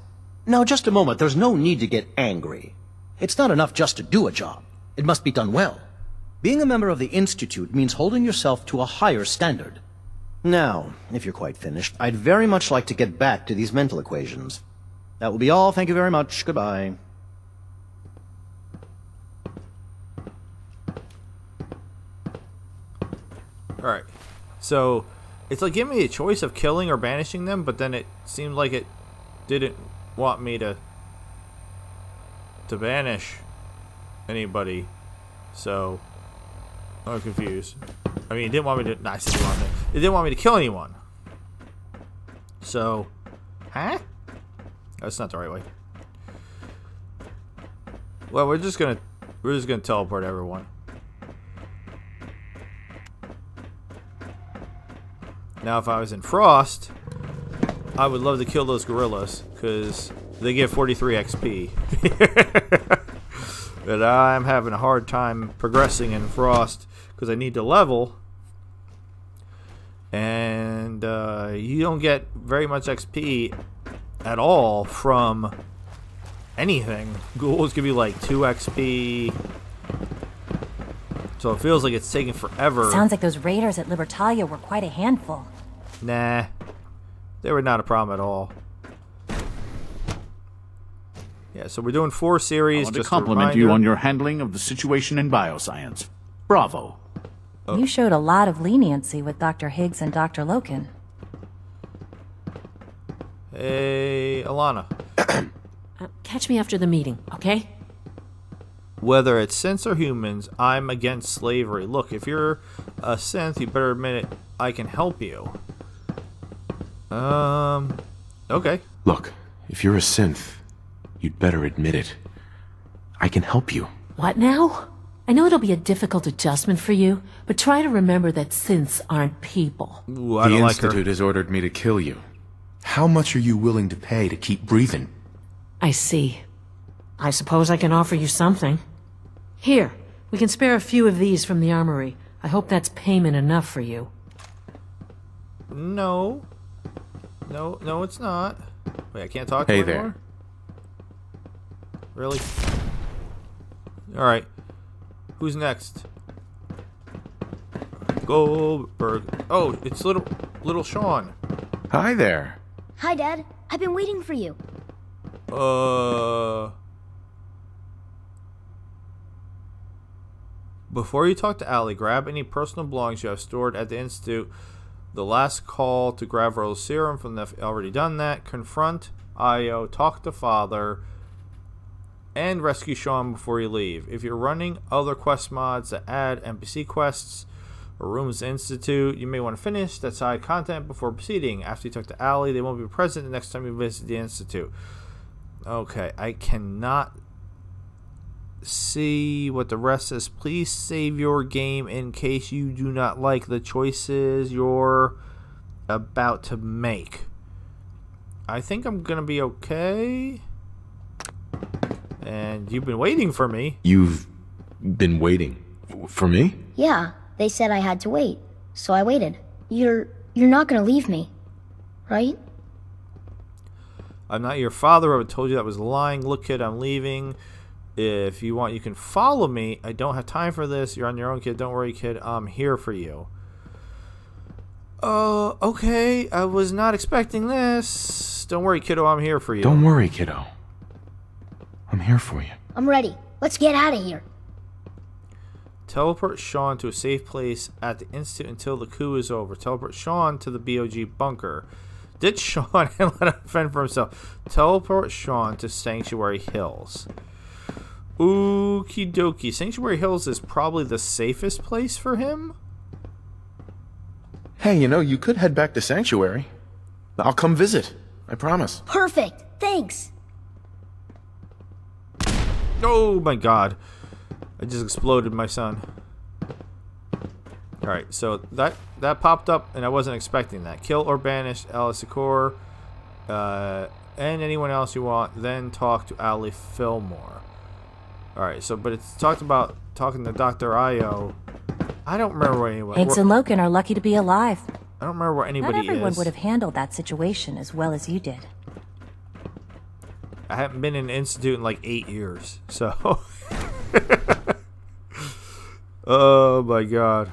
Now, just a moment, there's no need to get angry. It's not enough just to do a job. It must be done well. Being a member of the Institute means holding yourself to a higher standard. Now, if you're quite finished, I'd very much like to get back to these mental equations. That will be all. Thank you very much. Goodbye. Alright. So, it's like giving me a choice of killing or banishing them, but then it seemed like it didn't want me to banish anybody. So, I'm confused. I mean, it didn't want me to... Nah, it didn't want me to kill anyone. So, huh? That's not the right way. Well, we're just gonna teleport everyone. Now, if I was in Frost, I would love to kill those gorillas, because they give 43 XP. But I'm having a hard time progressing in Frost, because I need to level. And you don't get very much XP at all from anything. Ghouls give you like 2 XP. So it feels like it's taking forever. Sounds like those raiders at Libertalia were quite a handful. Nah, they were not a problem at all. Yeah, so we're doing 4 series. I want to compliment you on your handling of the situation in bioscience. Bravo. You showed a lot of leniency with Dr. Higgs and Dr. Loken. Hey, Alana. Catch me after the meeting, okay? Whether it's synths or humans, I'm against slavery. Look, if you're a synth, you better admit it. I can help you. Okay. Look, if you're a synth, you'd better admit it. I can help you. What now? I know it'll be a difficult adjustment for you, but try to remember that synths aren't people. Ooh, I don't like her. The Institute has ordered me to kill you. How much are you willing to pay to keep breathing? I see. I suppose I can offer you something. Here, we can spare a few of these from the armory. I hope that's payment enough for you. No. No, it's not. Wait, I can't talk to Hey you there. anymore? Really? Alright. Who's next? Goldberg. Oh, it's little Sean. Hi there. Hi, Dad. I've been waiting for you. Before you talk to Allie, grab any personal belongings you have stored at the Institute. The last call to grab Rose Serum from the... Already done that. Confront Io, talk to Father, and rescue Sean before you leave. If you're running other quest mods that add NPC quests or rooms at the Institute, you may want to finish that side content before proceeding. After you talk to Allie, they won't be present the next time you visit the Institute. Okay, I cannot see what the rest is. Please save your game in case you do not like the choices you're about to make. I think I'm gonna be okay. And you've been waiting for me. You've been waiting for me? Yeah, they said I had to wait, so I waited. You're not gonna leave me, right? I'm not your father. I told you that was lying. Look, kid, I'm leaving. If you want, you can follow me. I don't have time for this. You're on your own, kid. Don't worry, kid. I'm here for you. Okay. I was not expecting this. Don't worry, kiddo. I'm here for you. Don't worry, kiddo. I'm here for you. I'm ready. Let's get out of here. Teleport Sean to a safe place at the Institute until the coup is over. Teleport Sean to the BOG bunker. Ditch Sean and let him fend for himself. Teleport Sean to Sanctuary Hills. Okie dokie. Sanctuary Hills is probably the safest place for him. Hey, you could head back to Sanctuary. I'll come visit. I promise. Perfect. Thanks. Oh my god. I just exploded my son. Alright, so that popped up and I wasn't expecting that. Kill or banish Alice Secor, and anyone else you want, then talk to Ali Fillmore. Alright, so but it's talked about talking to Dr. Io. I don't remember where anyone... Higgs and Loken are lucky to be alive. I don't remember where anybody is. Not everyone would have handled that situation as well as you did. I haven't been in an institute in like 8 years, so... Oh my god.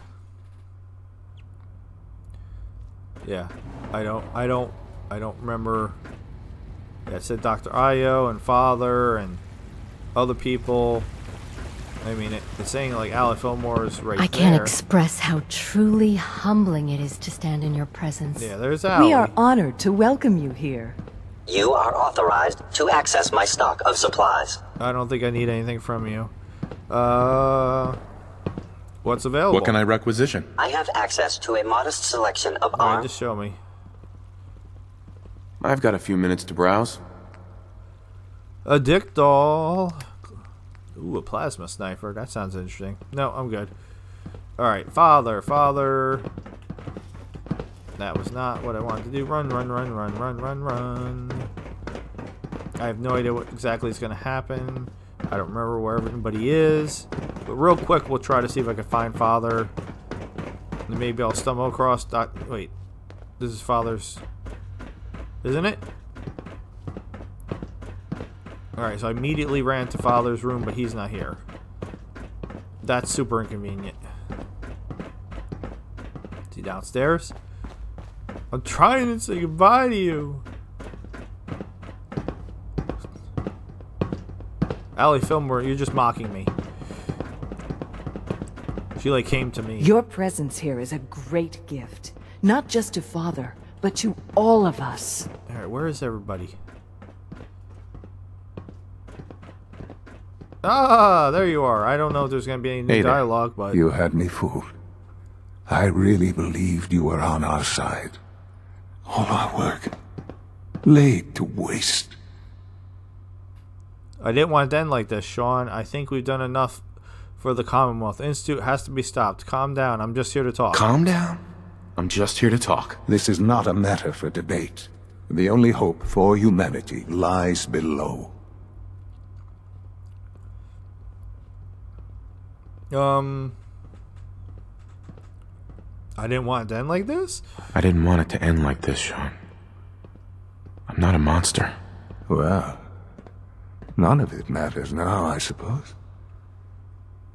Yeah, I don't remember. Yeah, it said Dr. Io and Father and other people. I mean, it's saying like Alec Fillmore is right there. I can't express how truly humbling it is to stand in your presence. Yeah, there's Allie. We are honored to welcome you here. You are authorized to access my stock of supplies. I don't think I need anything from you. What's available? What can I requisition? I have access to a modest selection of arms. Just show me. I've got a few minutes to browse. A dick doll. Ooh, a plasma sniper. That sounds interesting. No, I'm good. Alright, Father. That was not what I wanted to do. Run. I have no idea what exactly is going to happen. I don't remember where everybody is. But real quick, we'll try to see if I can find Father. And maybe I'll stumble across... Wait. This is Father's... Isn't it? Alright, so I immediately ran to Father's room, but he's not here. That's super inconvenient. Is he downstairs? I'm trying to say goodbye to you. Allie Fillmore, you're just mocking me. She like came to me. Your presence here is a great gift. Not just to Father, but to all of us. Alright, where is everybody? Ah, there you are. I don't know if there's going to be any new dialogue, but... You had me fooled. I really believed you were on our side. All our work laid to waste. I didn't want it to end like this, Sean. I think we've done enough for the Commonwealth. Institute has to be stopped. Calm down. I'm just here to talk. Calm down? I'm just here to talk. This is not a matter for debate. The only hope for humanity lies below. I didn't want it to end like this? I didn't want it to end like this, Sean. I'm not a monster. Well, none of it matters now, I suppose.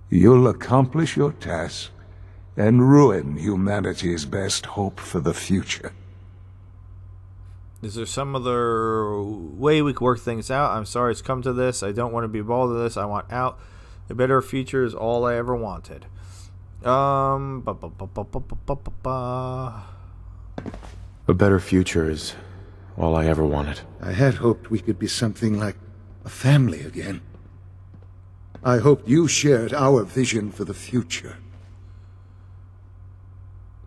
You'll accomplish your task and ruin humanity's best hope for the future. Is there some other way we could work things out? I'm sorry it's come to this. I don't want to be involved in this. I want out. A better future is all I ever wanted. A better future is all I ever wanted. I had hoped we could be something like a family again. I hoped you shared our vision for the future.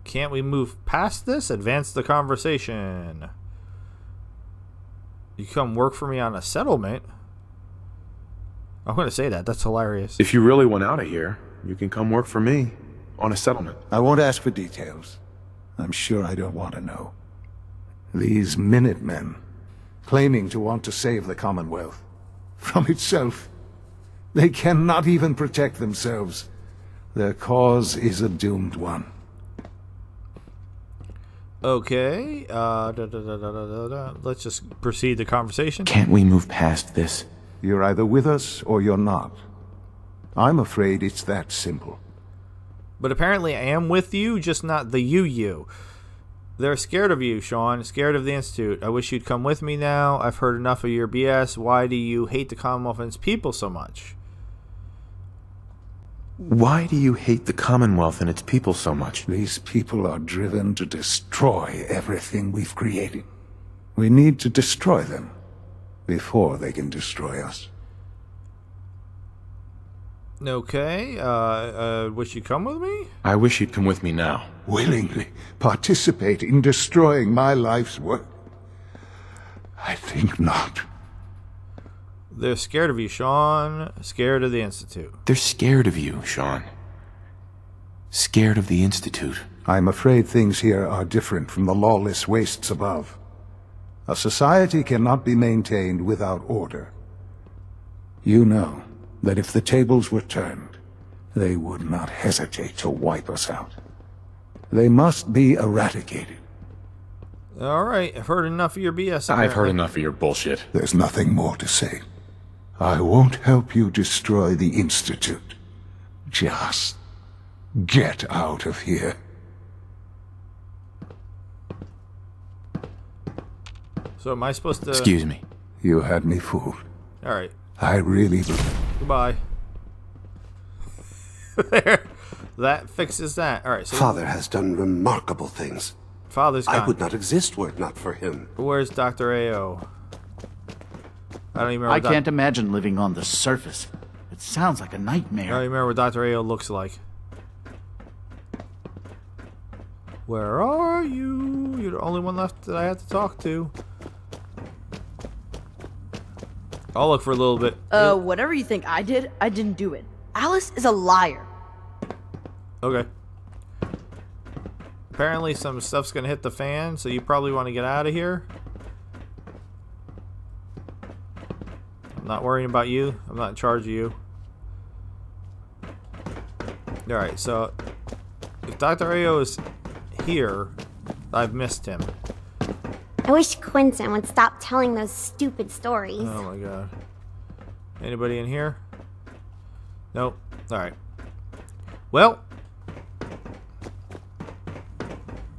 Can't we move past this? Advance the conversation. You come work for me on a settlement? I'm going to say that. That's hilarious. If you really want out of here, you can come work for me on a settlement. I won't ask for details. I'm sure I don't want to know. These Minutemen, claiming to want to save the Commonwealth from itself. They cannot even protect themselves. Their cause is a doomed one. Okay. Let's just proceed the conversation. Can't we move past this? You're either with us or you're not. I'm afraid it's that simple. But apparently I am with you, just not the you. They're scared of you, Sean. Scared of the Institute. I wish you'd come with me now. I've heard enough of your BS. Why do you hate the Commonwealth and its people so much? Why do you hate the Commonwealth and its people so much? These people are driven to destroy everything we've created. We need to destroy them before they can destroy us. Okay, wish you'd come with me? I wish you'd come with me now. Willingly participate in destroying my life's work? I think not. They're scared of you, Sean. Scared of the Institute. They're scared of you, Sean. Scared of the Institute. I'm afraid things here are different from the lawless wastes above. A society cannot be maintained without order. You know that if the tables were turned, they would not hesitate to wipe us out. They must be eradicated. Alright, I've heard enough of your BS. Apparently. I've heard enough of your bullshit. There's nothing more to say. I won't help you destroy the Institute. Just get out of here. So am I supposed to... Excuse me. You had me fooled. Alright. I really... Goodbye. There. That fixes that. Alright, so... Father has done remarkable things. Father's gone. I would not exist were it not for him. Where's Dr. A.O.? I don't even remember. I can't imagine living on the surface. It sounds like a nightmare. I don't even remember what Dr. A.O. looks like. Where are you? You're the only one left that I have to talk to. I'll look for a little bit. Whatever you think I did, I didn't do it. Alice is a liar. Okay. Apparently some stuff's gonna hit the fan, so you probably want to get out of here. I'm not worrying about you. I'm not in charge of you. Alright, so if Dr. A.O. is here, I've missed him. I wish Quincy would stop telling those stupid stories. Oh my god. Anybody in here? Nope. Alright. Well,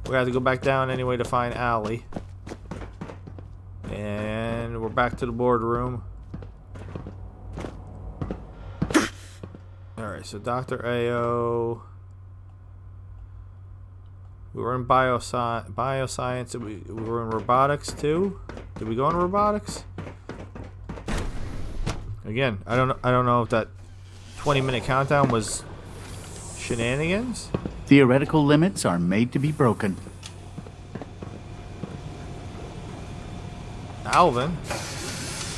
we have to go back down anyway to find Allie. And we're back to the boardroom. Alright, so Dr. A.O. We were in bioscience. We were in robotics too. Did we go in robotics? Again, I don't know if that 20-minute countdown was shenanigans. Theoretical limits are made to be broken. Alvin.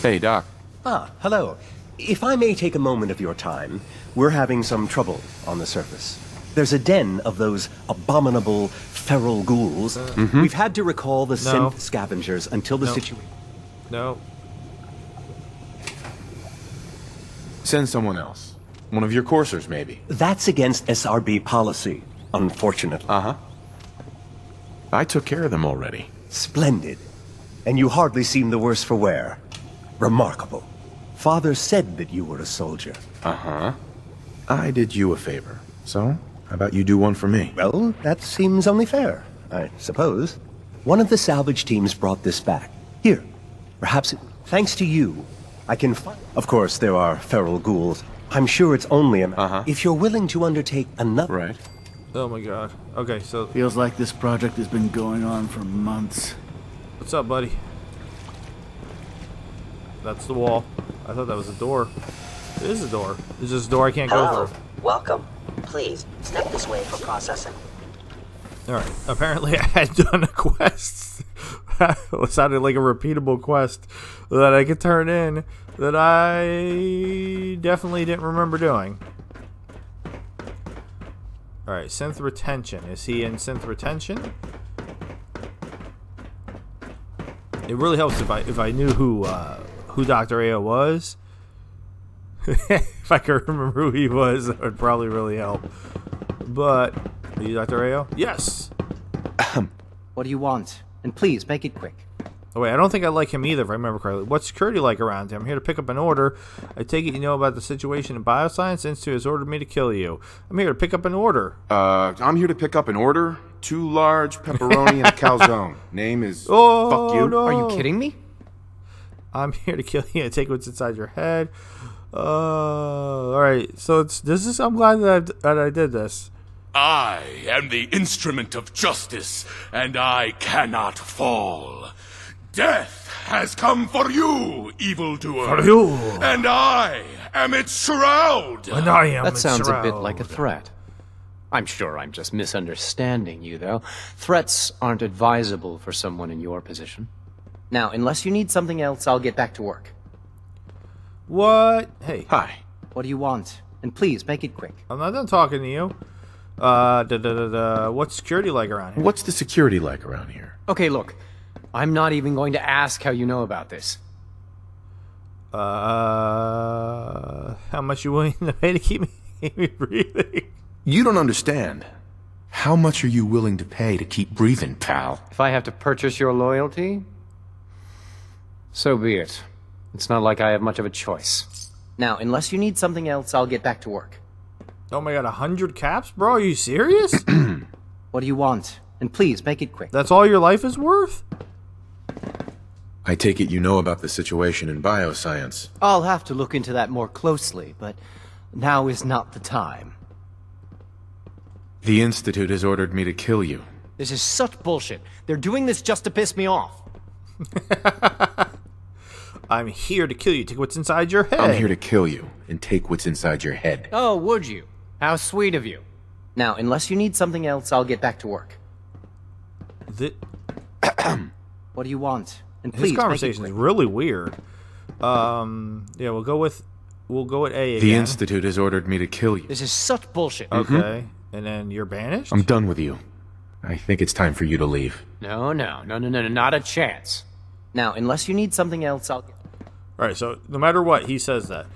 Hey, Doc. Ah, hello. If I may take a moment of your time, we're having some trouble on the surface. There's a den of those abominable feral ghouls. We've had to recall the synth scavengers until the situation... No. Send someone else. One of your coursers, maybe. That's against SRB policy, unfortunately. Uh-huh. I took care of them already. Splendid. And you hardly seem the worse for wear. Remarkable. Father said that you were a soldier. Uh-huh. I did you a favor. So, how about you do one for me? Well, that seems only fair, I suppose. One of the salvage teams brought this back. Here. Perhaps thanks to you, I can find... Of course, there are feral ghouls. I'm sure it's only a... If you're willing to undertake another... Right. Oh my god. Okay, so... Feels like this project has been going on for months. What's up, buddy? That's the wall. I thought that was a door. It is a door. Is this a door I can't go through? Welcome. Please, step this way for processing. Alright. Apparently I had done a quest. It sounded like a repeatable quest that I could turn in that I definitely didn't remember doing. Alright, synth retention. Is he in synth retention? It really helps if I knew who Dr. AO was. If I could remember who he was, that would probably really help. But, are you Dr. AO? Yes! What do you want? And please, make it quick. Oh wait, I don't think I like him either, if I remember correctly. What's security like around him? I'm here to pick up an order. I take it you know about the situation in Bioscience. Institute has ordered me to kill you. I'm here to pick up an order. I'm here to pick up an order. 2 large pepperoni and a calzone. Name is fuck you. No. Are you kidding me? I'm here to kill you and take what's inside your head. Alright, so I'm glad that I did this. I am the instrument of justice, and I cannot fall. Death has come for you, evildoer. For you. And I am its shroud. And I am That sounds shroud. a bit like a threat. I'm sure I'm just misunderstanding you, though. Threats aren't advisable for someone in your position. Now, unless you need something else, I'll get back to work. What? Hey. Hi. What do you want? And please, make it quick. I'm not done talking to you. What's security like around here? What's the security like around here? Okay, look. I'm not even going to ask how you know about this. How much you willing to pay to keep me breathing? You don't understand. How much are you willing to pay to keep breathing, pal? If I have to purchase your loyalty, so be it. It's not like I have much of a choice. Now, unless you need something else, I'll get back to work. Oh my god, 100 caps, bro? Are you serious? What do you want? And please, make it quick. That's all your life is worth? I take it you know about the situation in bioscience. I'll have to look into that more closely, but now is not the time. The Institute has ordered me to kill you. This is such bullshit. They're doing this just to piss me off. I'm here to kill you. Take what's inside your head. I'm here to kill you and take what's inside your head. Oh, would you? How sweet of you. Now, unless you need something else, I'll get back to work. What do you want? And please, this conversation is really weird. Yeah, we'll go with A again. The Institute has ordered me to kill you. This is such bullshit. Okay. And then you're banished? I'm done with you. I think it's time for you to leave. No, not a chance. Now, unless you need something else, I'll... Alright, so no matter what, he says that.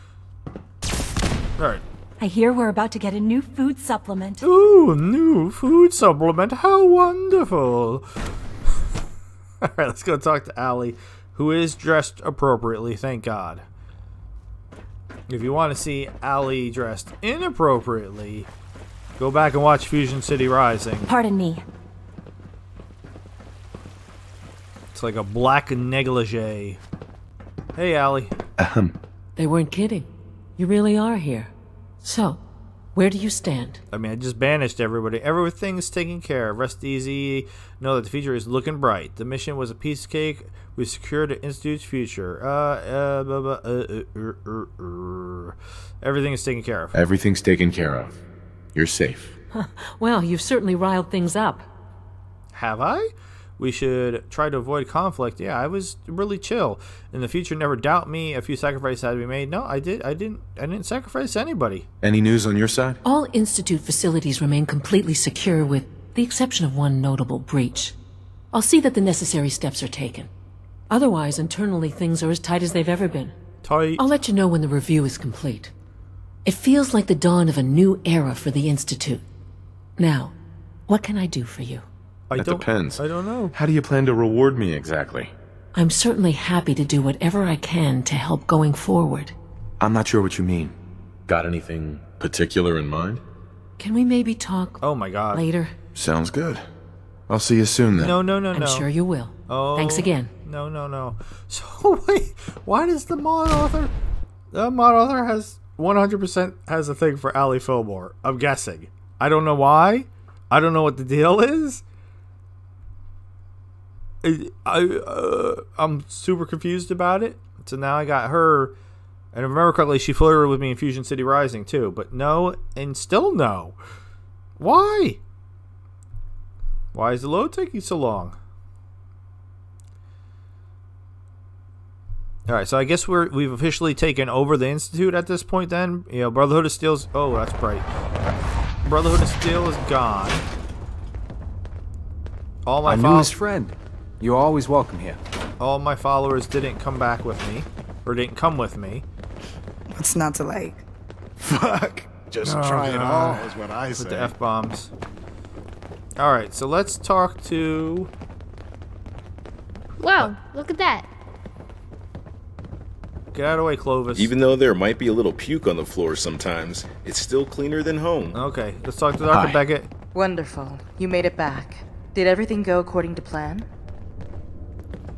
Alright. I hear we're about to get a new food supplement. Ooh, new food supplement. How wonderful. Alright, let's go talk to Allie, who is dressed appropriately, thank God. If you want to see Allie dressed inappropriately, go back and watch Fusion City Rising. Pardon me. It's like a black negligee. Hey, Allie. They weren't kidding. You really are here. So, Where do you stand? I mean, I just banished everybody. Everything's taken care of. Rest easy. Know that the future is looking bright. The mission was a piece of cake. We secured the Institute's future. Everything is taken care of. Everything's taken care of. You're safe. Well, you've certainly riled things up. Have I? We should try to avoid conflict. Yeah, I was really chill. In the future, never doubt me. A few sacrifices had to be made. No, I didn't sacrifice anybody. Any news on your side? All Institute facilities remain completely secure with the exception of one notable breach. I'll see that the necessary steps are taken. Otherwise, internally, things are as tight as they've ever been. Tight. I'll let you know when the review is complete. It feels like the dawn of a new era for the Institute. Now, what can I do for you? That depends. I don't know. How do you plan to reward me exactly? I'm certainly happy to do whatever I can to help going forward. I'm not sure what you mean. Got anything particular in mind? Can we maybe talk Oh my god. later? Sounds good. I'll see you soon then. No. I'm sure you will. Oh. Thanks again. No. So wait, why does the mod author? The mod author has 100% has a thing for Ali Fillmore. I'm guessing. I don't know why. I don't know what the deal is. I'm super confused about it. So now I got her, and if I remember correctly, she flirted with me in Fusion City Rising too. But no, and still no. Why? Why is the load taking so long? All right, so I guess we've officially taken over the Institute at this point. Then, you know, Brotherhood of Steel's. Oh, that's bright. Brotherhood of Steel is gone. All my newest friend. You're always welcome here. All my followers didn't come back with me, or didn't come with me. What's not to like? Fuck. Just try it all is what I say. With the F-bombs. All right, so let's talk to. Whoa! Look at that. Get out of the way, Clovis. Even though there might be a little puke on the floor sometimes, it's still cleaner than home. Okay, let's talk to Dr. Beckett. Wonderful. You made it back. Did everything go according to plan?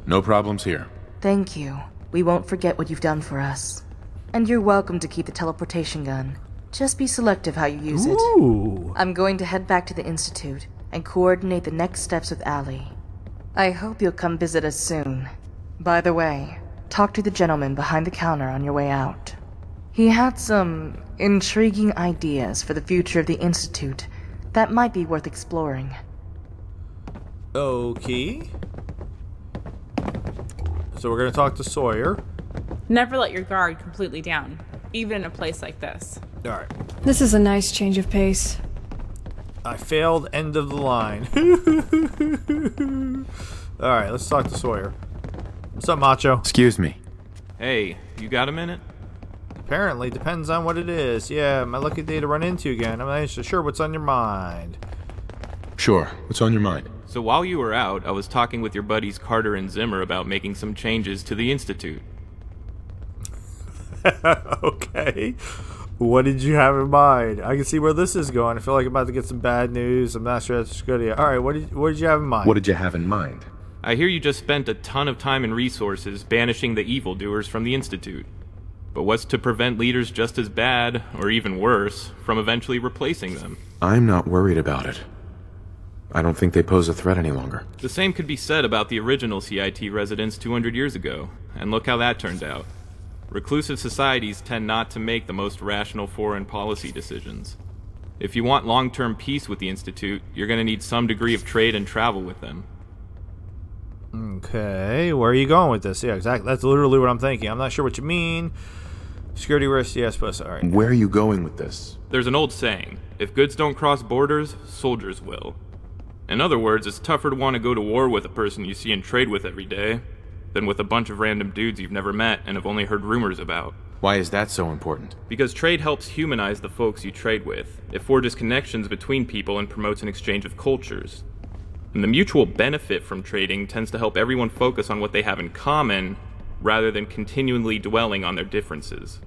No problems here. Thank you. We won't forget what you've done for us. And you're welcome to keep the teleportation gun. Just be selective how you use it. I'm going to head back to the Institute and coordinate the next steps with Allie. I hope you'll come visit us soon. By the way, talk to the gentleman behind the counter on your way out. He had some intriguing ideas for the future of the Institute that might be worth exploring. Okay. So we're going to talk to Sawyer. Never let your guard completely down, even in a place like this. All right. This is a nice change of pace. I failed end of the line. All right, let's talk to Sawyer. What's up, Macho? Excuse me. Hey, you got a minute? Apparently, depends on what it is. Yeah, my lucky day to run into you again. I'm not so sure what's on your mind. Sure. What's on your mind? So while you were out, I was talking with your buddies Carter and Zimmer about making some changes to the Institute. Okay. What did you have in mind? I can see where this is going. I feel like I'm about to get some bad news. I'm not sure that's good yet. All right, what did you have in mind? What did you have in mind? I hear you just spent a ton of time and resources banishing the evildoers from the Institute. But what's to prevent leaders just as bad, or even worse, from eventually replacing them? I'm not worried about it. I don't think they pose a threat any longer. The same could be said about the original CIT residents 200 years ago, and look how that turned out. Reclusive societies tend not to make the most rational foreign policy decisions. If you want long-term peace with the Institute, you're going to need some degree of trade and travel with them. Okay, where are you going with this? Yeah, exactly. That's literally what I'm thinking. I'm not sure what you mean. Security risks, yes, but all right. Where are you going with this? There's an old saying, if goods don't cross borders, soldiers will. In other words, it's tougher to want to go to war with a person you see and trade with every day than with a bunch of random dudes you've never met and have only heard rumors about. Why is that so important? Because trade helps humanize the folks you trade with. It forges connections between people and promotes an exchange of cultures. And the mutual benefit from trading tends to help everyone focus on what they have in common rather than continually dwelling on their differences.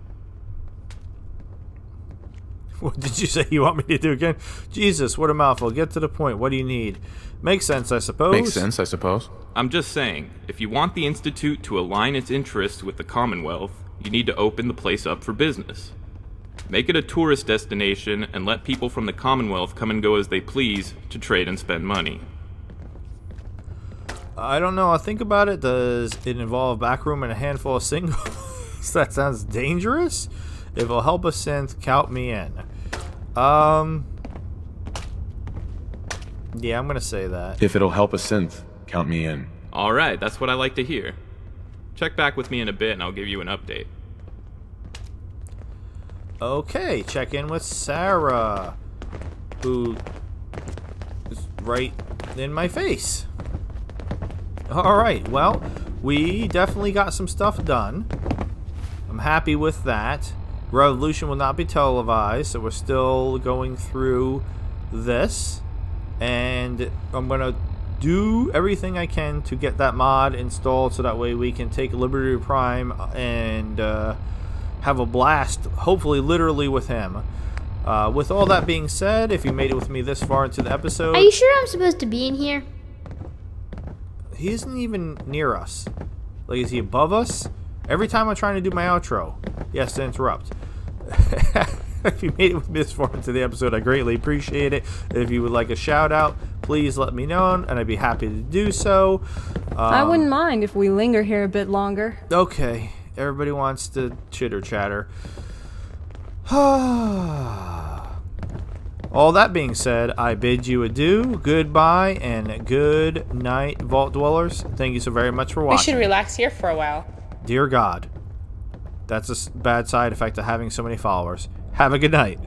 What did you say you want me to do again? Jesus, what a mouthful. Get to the point. What do you need? Makes sense, I suppose. Makes sense, I suppose. I'm just saying, if you want the Institute to align its interests with the Commonwealth, you need to open the place up for business. Make it a tourist destination and let people from the Commonwealth come and go as they please to trade and spend money. I don't know. I'll think about it. Does it involve a back room and a handful of singles? That sounds dangerous. If it'll help a synth, count me in. Yeah, I'm gonna say that. If it'll help a synth, count me in. Alright, that's what I like to hear. Check back with me in a bit and I'll give you an update. Okay, check in with Sarah, who is right in my face. Alright, well, we definitely got some stuff done. I'm happy with that. Revolution will not be televised, so we're still going through this. And I'm going to do everything I can to get that mod installed so that way we can take Liberty Prime and have a blast, hopefully literally with him. With all that being said, if you made it with me this far into the episode... Are you sure I'm supposed to be in here? He isn't even near us. Like, is he above us? Every time I'm trying to do my outro, he has to interrupt. If you made it with me this far into the episode, I greatly appreciate it. If you would like a shout out, please let me know, and I'd be happy to do so. I wouldn't mind if we linger here a bit longer. Okay, everybody wants to chitter chatter. All that being said, I bid you adieu, goodbye, and good night, Vault Dwellers. Thank you so very much for watching. We should relax here for a while. Dear God, that's a bad side effect of having so many followers. Have a good night.